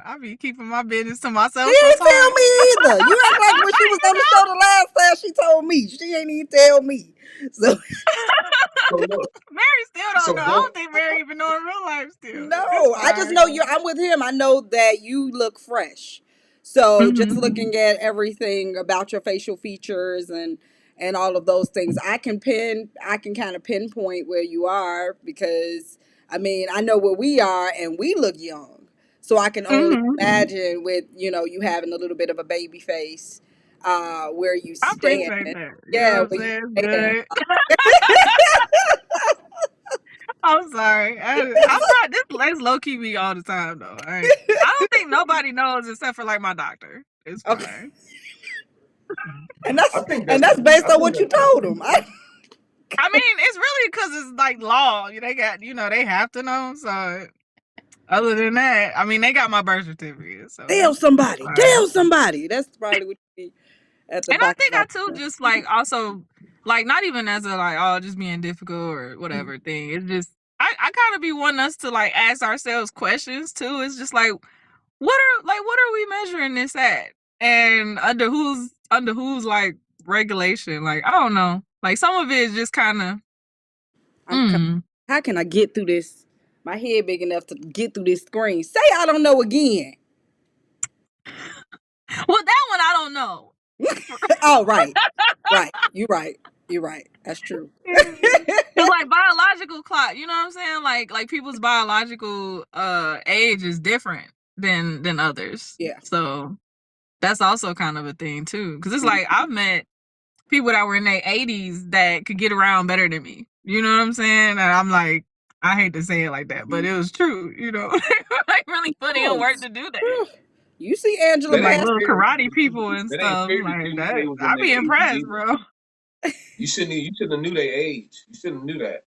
I be keeping my business to She myself ain't tell sometimes. me either. You act like when she was on the show the last time, she told me. She ain't even tell me. So So look, Mary still don't so know. I go. don't think Mary even know in real life still. It's no, I just fine. know you. I'm with him. I know that you look fresh. So just Mm-hmm. looking at everything about your facial features and all of those things, I can kind of pinpoint where you are because I mean I know where we are and we look young. So I can only Mm-hmm. imagine with you having a little bit of a baby face, where you I stand. appreciate that. You know Yeah, what I'm where you saying? It's stand. good. I'm sorry. I probably this low key me all the time though. I don't think nobody knows except for like my doctor. It's Okay, fine. and I that's think and that's that's based I on think what you that's pretty told him. decent. I mean, it's really because it's like law. They got, they have to know. So other than that, I mean, they got my birth certificate, so Tell that's somebody. fine. Tell somebody. That's probably what you need at the And I doctor's think I too office. just like also like not even as a like just being difficult or Mhm. whatever thing. It's just I kind of be wanting us to like ask ourselves questions too. It's just like what are we measuring this at, and under whose like regulation? Like I don't know. Like some of it is just kind of I'm co- how can I get through this? My head big enough to get through this screen. Say I don't know again. well that one I don't know. Oh, right. Right. You're right. You're right. That's true. Cause like biological clock, you know what I'm saying? Like people's biological age is different than others. Yeah. So that's also kind of a thing too. Cause it's Mhm. like I've met people that were in their 80s that could get around better than me. You know what I'm saying? And I'm like, I hate to say it like that, but it was true, like really put in work Course. to do that. Ugh. You see Angela Some That like ain't Bassett. little fair to karate the people dude. and That ain't stuff. fair to Like dudes that they was in I'd their be 80s impressed, either. bro. You shouldn't have knew their age. You shouldn't have knew that.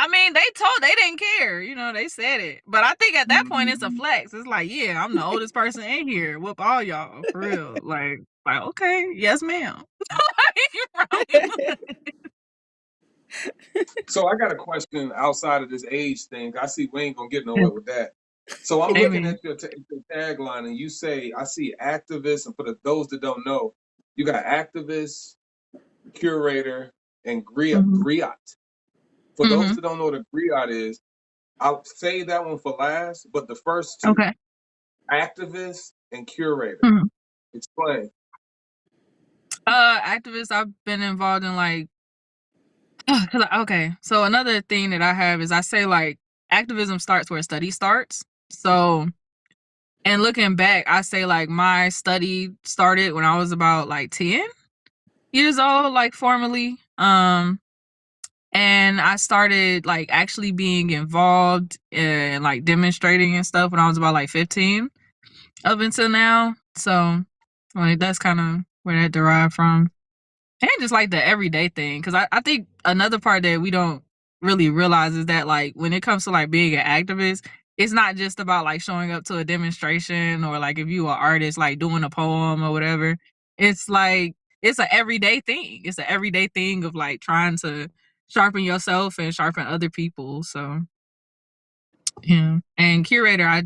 I mean, they didn't care. You know, they said it. But I think at that point it's a flex. It's like, yeah, I'm the oldest person in here. Whoop all y'all for real. Like okay, yes, ma'am. So I got a question outside of this age thing. I see we ain't gonna get nowhere with that. So I'm looking Amen. at your tagline, and you say, I see activists, and for those that don't know, you got activist, curator, and Mm-hmm. griot. For those Mm-hmm. that don't know what a griot is, I'll say that one for last, but the first two, Okay. activist and curator. Mm-hmm. Explain. Activists, I've been involved in like okay. So another thing that I have is I say like activism starts where study starts. So and looking back, I say like my study started when I was about like 10 years old, like formally. And I started like actually being involved in like demonstrating and stuff when I was about like 15 up until now. So like that's kind of where that derived from. And just like the everyday thing. Cause I think another part that we don't really realize is that like when it comes to like being an activist, it's not just about like showing up to a demonstration or like if you are an artist like doing a poem or whatever. It's like it's an everyday thing. It's an everyday thing of like trying to sharpen yourself and sharpen other people. So yeah. And curator, I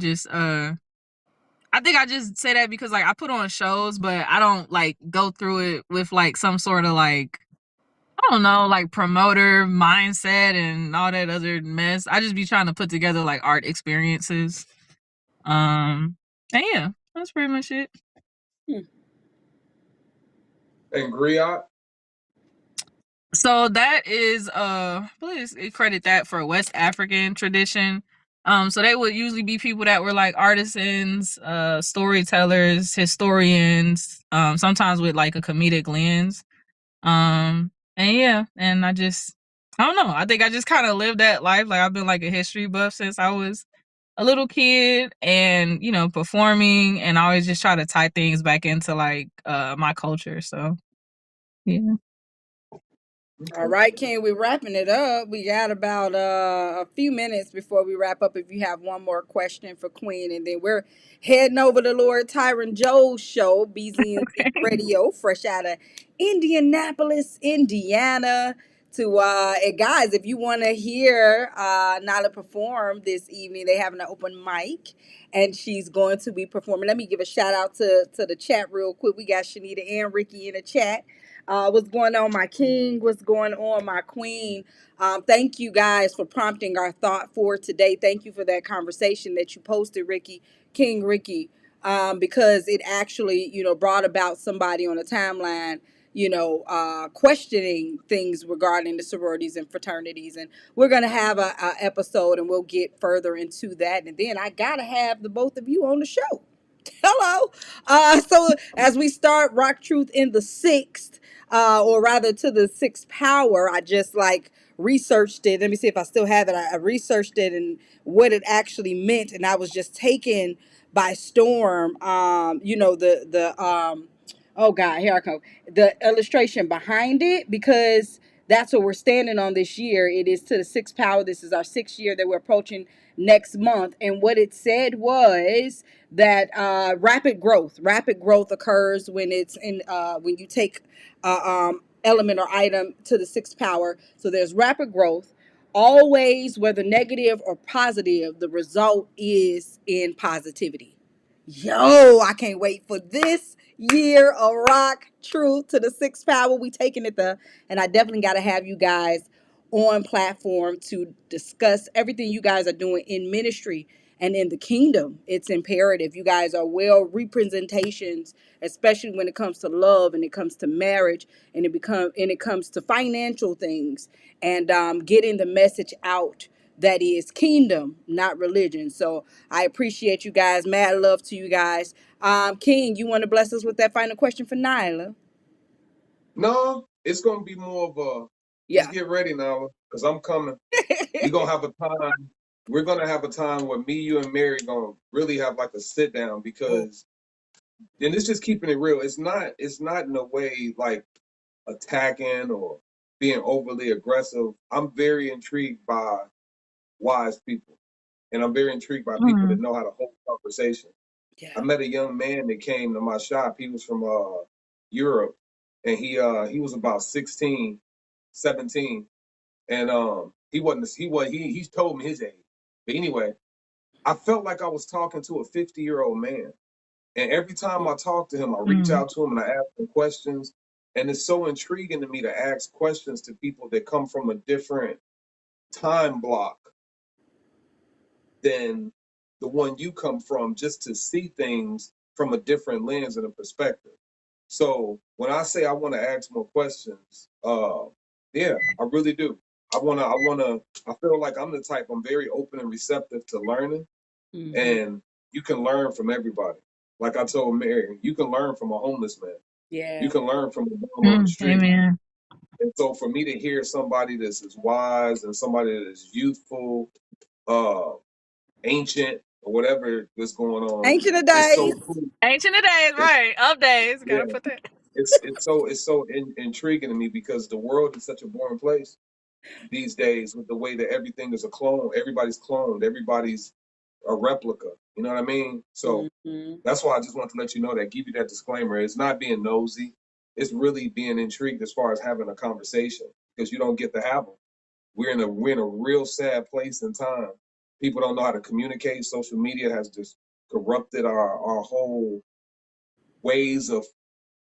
think I just say that because like I put on shows, but I don't like go through it with like some sort of like I don't know, like promoter mindset and all that other mess. I just be trying to put together like art experiences. And yeah, that's pretty much it. And griot. So that is please credit that for West African tradition. So they would usually be people that were like artisans, storytellers, historians, sometimes with like a comedic lens. And yeah, and I don't know. I think I just kind of lived that life. Like I've been like a history buff since I was a little kid and, you know, performing and I always just try to tie things back into like my culture. So yeah. All right, Ken, we're wrapping it up. We got about a few minutes before we wrap up. If you have one more question for Queen, and then we're heading over to Lord Tyron Joe's show, BZNC Radio, fresh out of Indianapolis, Indiana. To and guys, if you want to hear Nahla perform this evening, they having an open mic, and she's going to be performing. Let me give a shout out to the chat real quick. We got Shanita and Ricky in the chat. What's going on, my king? What's going on, my queen? Thank you guys for prompting our thought for today. Thank you for that conversation that you posted, Ricky, King Ricky, because it actually, brought about somebody on the timeline, questioning things regarding the sororities and fraternities. And we're going to have a episode and we'll get further into that. And then I got to have the both of you on the show. Hello. So as we start Rock Truth in the sixth, or rather to the sixth power, I just like researched it. Let me see if I still have it. I researched it and what it actually meant, and I was just taken by storm. Oh God, here I come. The illustration behind it, because that's what we're standing on this year. It is to the sixth power. This is our 6th year that we're approaching next month. And what it said was that rapid growth occurs when it's in when you take element or item to the sixth power. So there's rapid growth. Always, whether negative or positive, the result is in positivity. Yo, I can't wait for this year of Rock Truth to the sixth power. We taking it there, and I definitely got to have you guys on platform to discuss everything you guys are doing in ministry and in the kingdom. It's imperative. You guys are well representations, especially when it comes to love and it comes to marriage and it comes to financial things and getting the message out that is kingdom, not religion. So I appreciate you guys. Mad love to you guys. King, you want to bless us with that final question for Nahla? No, it's gonna be more of a just Yeah. get ready now, because I'm coming. We're gonna have a time. We're gonna have a time where me, you, and Mary gonna really have like a sit down, because and it's just keeping it real. It's not in a way like attacking or being overly aggressive. I'm very intrigued by wise people, and I'm very intrigued by people that Mm. know how to hold conversation. Yeah. I met a young man that came to my shop. He was from Europe, and he was about 16, 17, and he told me his age. But anyway, I felt like I was talking to a 50-year-old man. And every time I talk to him, I reach Mm. out to him and I ask him questions. And it's so intriguing to me to ask questions to people that come from a different time block than the one you come from, just to see things from a different lens and a perspective. So when I say I want to ask more questions, yeah, I really do. I feel like I'm the type, I'm very open and receptive to learning, Mm-hmm. and you can learn from everybody. Like I told Mary, you can learn from a homeless man. You Yeah. can learn from a bum on the Mm. street. Amen. And so for me to hear somebody that's as wise and somebody that is youthful, uh, ancient, or whatever is going on, Ancient of it's days. so cool. Ancient of days, It's right? Of days. yeah, Gotta put that. it's so intriguing to me because the world is such a boring place these days with the way that everything is a clone. Everybody's cloned. Everybody's a replica. You know what I mean? So Mm-hmm. that's why I just want to let you know that, give you that disclaimer. It's not being nosy. It's really being intrigued as far as having a conversation, because you don't get to have them. We're in a real sad place in time. People don't know how to communicate. Social media has just corrupted our whole ways of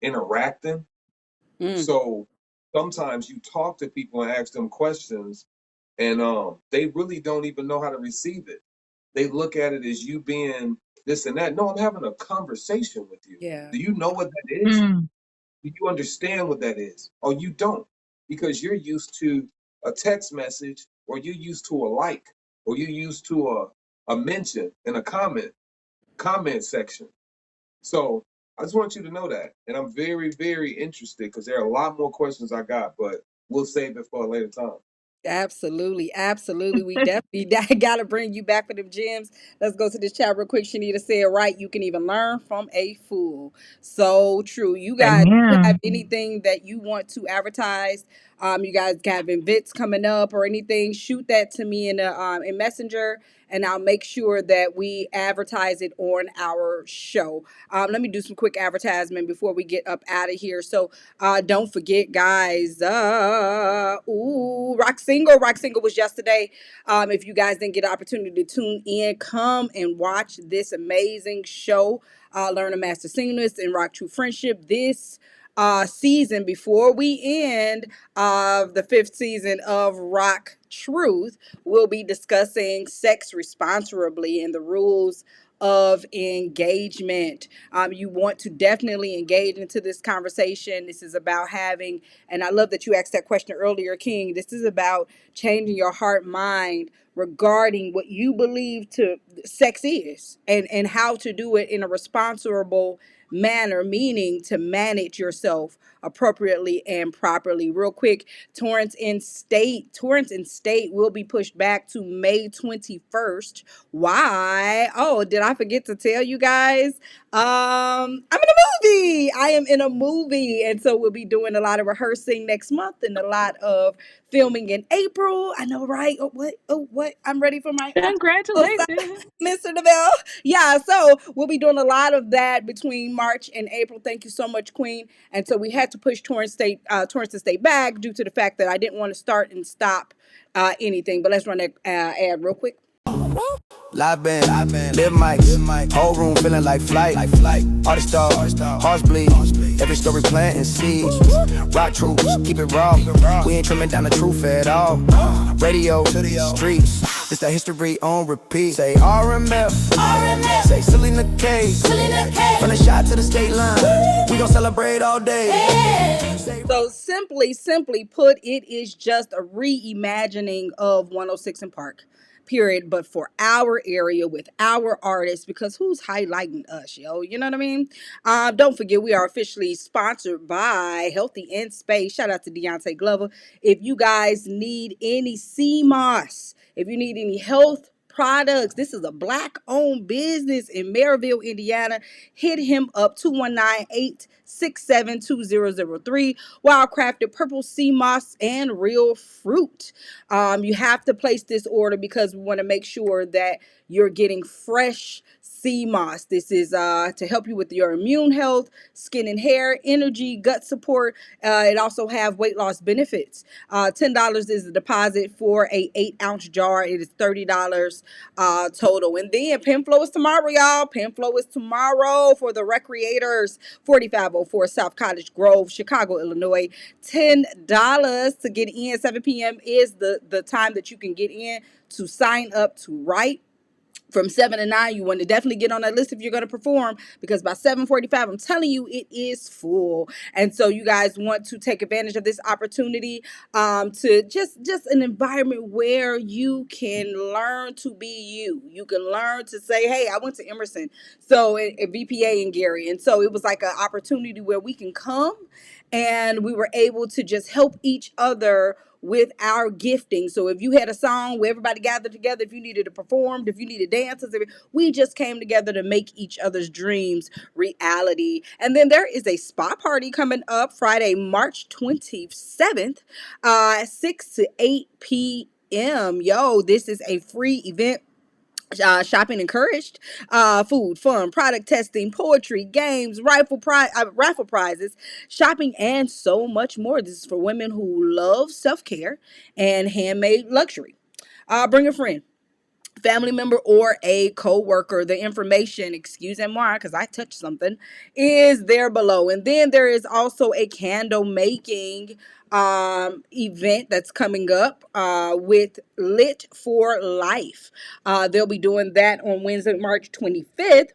interacting. Mm. So sometimes you talk to people and ask them questions, and they really don't even know how to receive it. They look at it as you being this and that. No, I'm having a conversation with you. Yeah. Do you know what that is? Mm. Do you understand what that is? Or you don't, because you're used to a text message, or you're used to a like, or you're used to a mention in a comment section. So I just want you to know that. And I'm very, very interested, because there are a lot more questions I got, but we'll save it for a later time. Absolutely, absolutely. We definitely got to bring you back for them gems. Let's go to this chat real quick. Shanita said, right, you can even learn from a fool. So true. You guys, do you have Amen. anything that you want to advertise? You guys have events coming up or anything, shoot that to me in Messenger, and I'll make sure that we advertise it on our show. Let me do some quick advertisement before we get up out of here. So don't forget, guys. Rock Single. Rock Single was yesterday. If you guys didn't get an opportunity to tune in, come and watch this amazing show. Learn to master singleness and rock true friendship. This season, before we end the fifth season of Rock Truth, we'll be discussing sex responsibly and the rules of engagement. You want to definitely engage into this conversation. This is about having, and I love that you asked that question earlier, King. This is about changing your heart mind regarding what you believe to sex is, and how to do it in a responsible manner, meaning to manage yourself appropriately and properly. Real quick, Torrance in State will be pushed back to May 21st. Why? Oh, did I forget to tell you guys? I'm in a movie. I am in a movie, and so we'll be doing a lot of rehearsing next month and a lot of filming in April. I know, right? Oh, what? Oh, what? I'm ready for my Congratulations. Mr. DeBell. Yeah, so we'll be doing a lot of that between March and April. Thank you so much, Queen. And so we had to push Torrance to State back due to the fact that I didn't want to start and stop anything. But let's run that ad real quick. Live band, live mics, whole room feeling like flight. All the stars, hearts bleed, every story planting seeds. Rock true, keep it raw. We ain't trimming down the truth at all. Radio, streets, it's that history on repeat. Say RMF, say SelenaKay, from the shot to the state line. We gon' celebrate all day. So simply put, it is just a reimagining of 106 in Park. Period, but for our area with our artists, because who's highlighting us, yo? You know what I mean? Don't forget, we are officially sponsored by Healthy in Space. Shout out to Deontay Glover. If you guys need any CMOS, if you need any health Products. This is a black-owned business in Maryville, Indiana. Hit him up 219-867-2003. Wild crafted purple sea moss and real fruit. You have to place this order because we want to make sure that you're getting fresh sea moss. This is to help you with your immune health, skin and hair, energy, gut support. It also have weight loss benefits. $10 is the deposit for a 8-ounce jar. It is $30 total. And then Pen Flow is tomorrow, y'all. Pen Flow is tomorrow for the recreators. 4504 South Cottage Grove, Chicago, Illinois. $10 to get in. 7 p.m. is the time that you can get in to sign up to write. From 7 to 9, you want to definitely get on that list if you're going to perform, because by 7:45, I'm telling you, it is full. And so you guys want to take advantage of this opportunity to just an environment where you can learn to be you. You can learn to say, hey, I went to Emerson, so at VPA in Gary. And so it was like an opportunity where we can come and we were able to just help each other with our gifting. So if you had a song where everybody gathered together, if you needed to perform, if you needed dances, we just came together to make each other's dreams reality. And then there is a spa party coming up Friday, March 27th, 6 to 8 p.m. Yo, this is a free event. Shopping encouraged. Food, fun, product testing, poetry, games, raffle prizes, shopping, and so much more. This is for women who love self-care and handmade luxury. Bring a friend, family member, or a co-worker. The information, excusez-moi, because I touched something, is there below. And then there is also a candle making event that's coming up with Lit for Life. They'll be doing that on Wednesday, March 25th.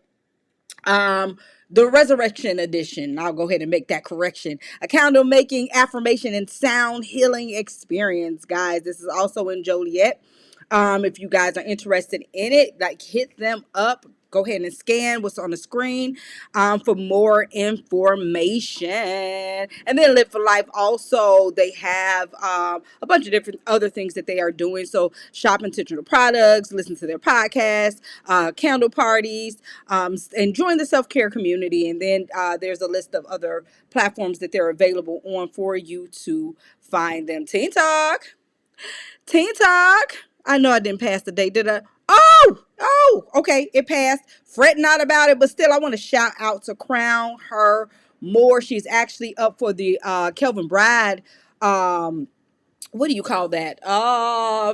The Resurrection Edition. I'll go ahead and make that correction. A candle making, affirmation, and sound healing experience, guys. This is also in Joliet. If you guys are interested in it, like, hit them up. Go ahead and scan what's on the screen for more information. And then Live for Life also, they have a bunch of different other things that they are doing. So shop intentional products, listen to their podcasts, candle parties, and join the self-care community. And then there's a list of other platforms that they're available on for you to find them. Teen Talk. Teen Talk. I know I didn't pass the date, did I? Okay, it passed. Fret not about it, but still, I want to shout out to Crown Her More. She's actually up for the Kelvin Bride, what do you call that?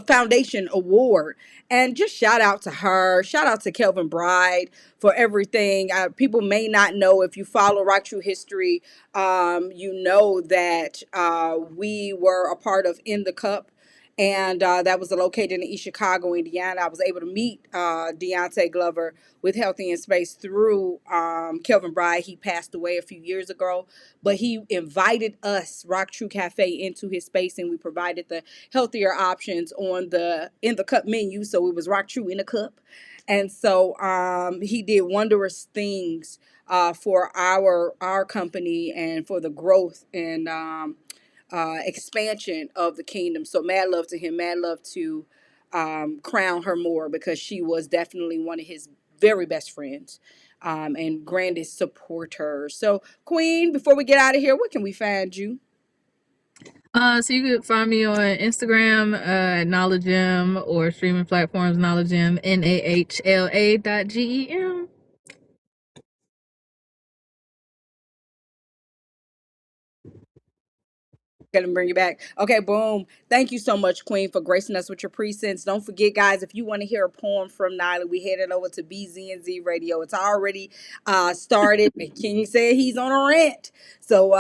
Foundation Award. And just shout out to her. Shout out to Kelvin Bride for everything. People may not know, if you follow RockTrue history, you know that we were a part of In the Cup. And that was located in East Chicago, Indiana. I was able to meet Deontay Glover with Healthy in Space through Kelvin Bride. He passed away a few years ago, but he invited us, Rock True Cafe, into his space, and we provided the healthier options on the In the Cup menu. So it was Rock True in a cup. And so he did wondrous things for our company and for the growth and expansion of the kingdom. So mad love to him, mad love to Crown Her More, because she was definitely one of his very best friends and grandest supporters. So Queen, before we get out of here, where can we find you? So you could find me on Instagram at Nahla Gem, or streaming platforms Nahla Gem, NAHLA.GEM. Gonna bring you back. Okay, boom. Thank you so much, Queen, for gracing us with your presence. Don't forget, guys, if you want to hear a poem from Nahla, we headed over to BZNZ Radio. It's already started. King said he's on a rant. So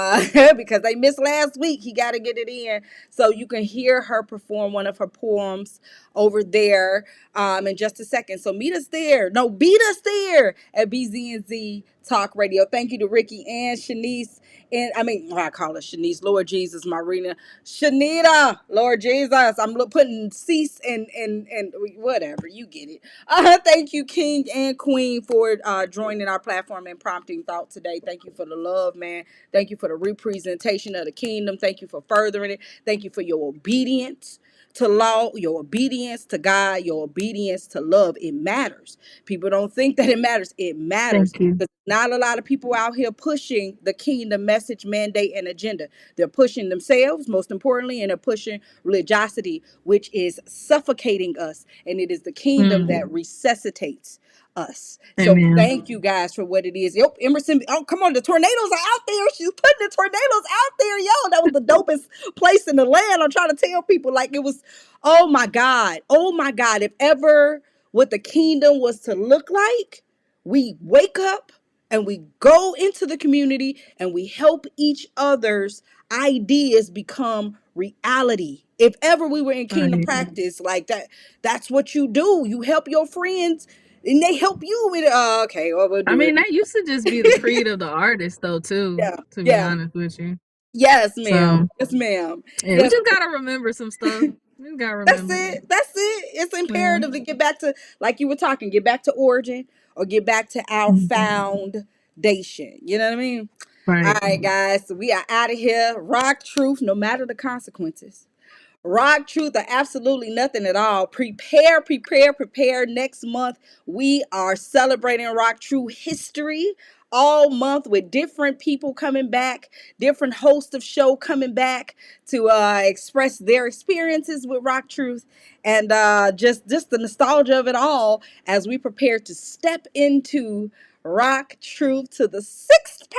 because they missed last week, he got to get it in. So you can hear her perform one of her poems over there in just a second. So meet us there. No, beat us there at BZNZ Talk Radio. Thank you to Ricky and Shanice. And I call her Shanice, Lord Jesus, Marina, Shanita, Lord Jesus. I'm putting cease and whatever, you get it. Thank you, King and Queen, for joining our platform and prompting thought today. Thank you for the love, man. Thank you for the representation of the kingdom. Thank you for furthering it. Thank you for your obedience to law, your obedience to God, your obedience to love. It matters. People don't think that it matters. It matters. Thank you. Because not a lot of people out here pushing the kingdom message, mandate, and agenda. They're pushing themselves, most importantly, and they're pushing religiosity, which is suffocating us. And it is the kingdom Mm. that resuscitates us. So Amen. thank you guys for what it is. Yo, Emerson, oh, come on, the tornadoes are out there. She's putting the tornadoes out there. Yo, that was the dopest place in the land. I'm trying to tell people, like, it was, oh my God. Oh my God. If ever what the kingdom was to look like, we wake up and we go into the community and we help each other's ideas become reality. If ever we were in kingdom Right. practice like that, that's what you do. You help your friends and they help you with it. Okay, well, we'll I do mean, it. that used to just be the creed of the artist, though, too, Yeah, to be yeah. honest with you. Yes, ma'am. So, Yes, ma'am. yeah, we Yes, just gotta remember some stuff. We gotta that's remember. it. That's it. It's Yeah. imperative to get back to, like you were talking, get back to origin or get back to our Mhm. foundation. You know what I mean? All Right. right, guys. So we are out of here. Rock truth, no matter the consequences. Rock truth or absolutely nothing at all. Prepare, prepare, prepare. Next month, we are celebrating Rock True history all month with different people coming back, different hosts of show coming back to express their experiences with Rock Truth and just the nostalgia of it all as we prepare to step into Rock Truth to the sixth power.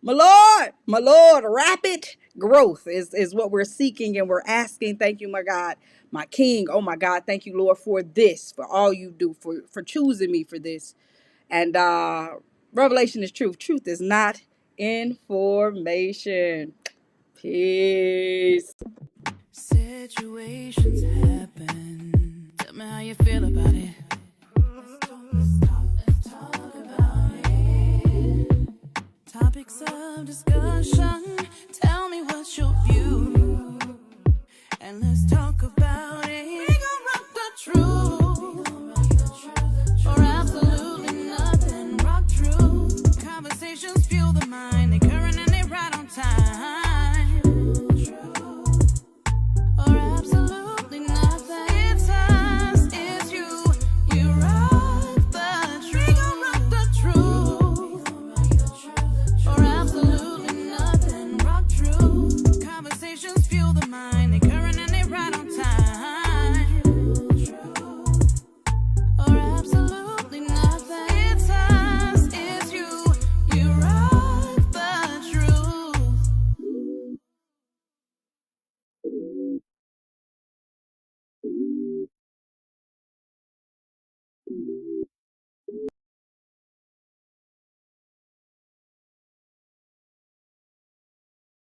My Lord, rapid growth is what we're seeking and we're asking. Thank you, my God, my King. Oh my God, thank you, Lord, for this, for all you do, for choosing me for this. And revelation is truth. Truth is not information. Peace. Situations happen. Tell me how you feel about it. Let's talk about it. Topics of discussion. Tell me what's your view. And let's talk about it. We gon' rock the truth. For absolutely nothing. Rock truth. Conversations fuel the mind. They current and they right on time. Or absolutely nothing. It's us, it's you. You rock the truth. We gon' rock the truth. Or absolutely nothing. Rock truth. Conversations fuel the mind. They current and they right on time. Or absolutely nothing. It's us, it's you. You rock the truth.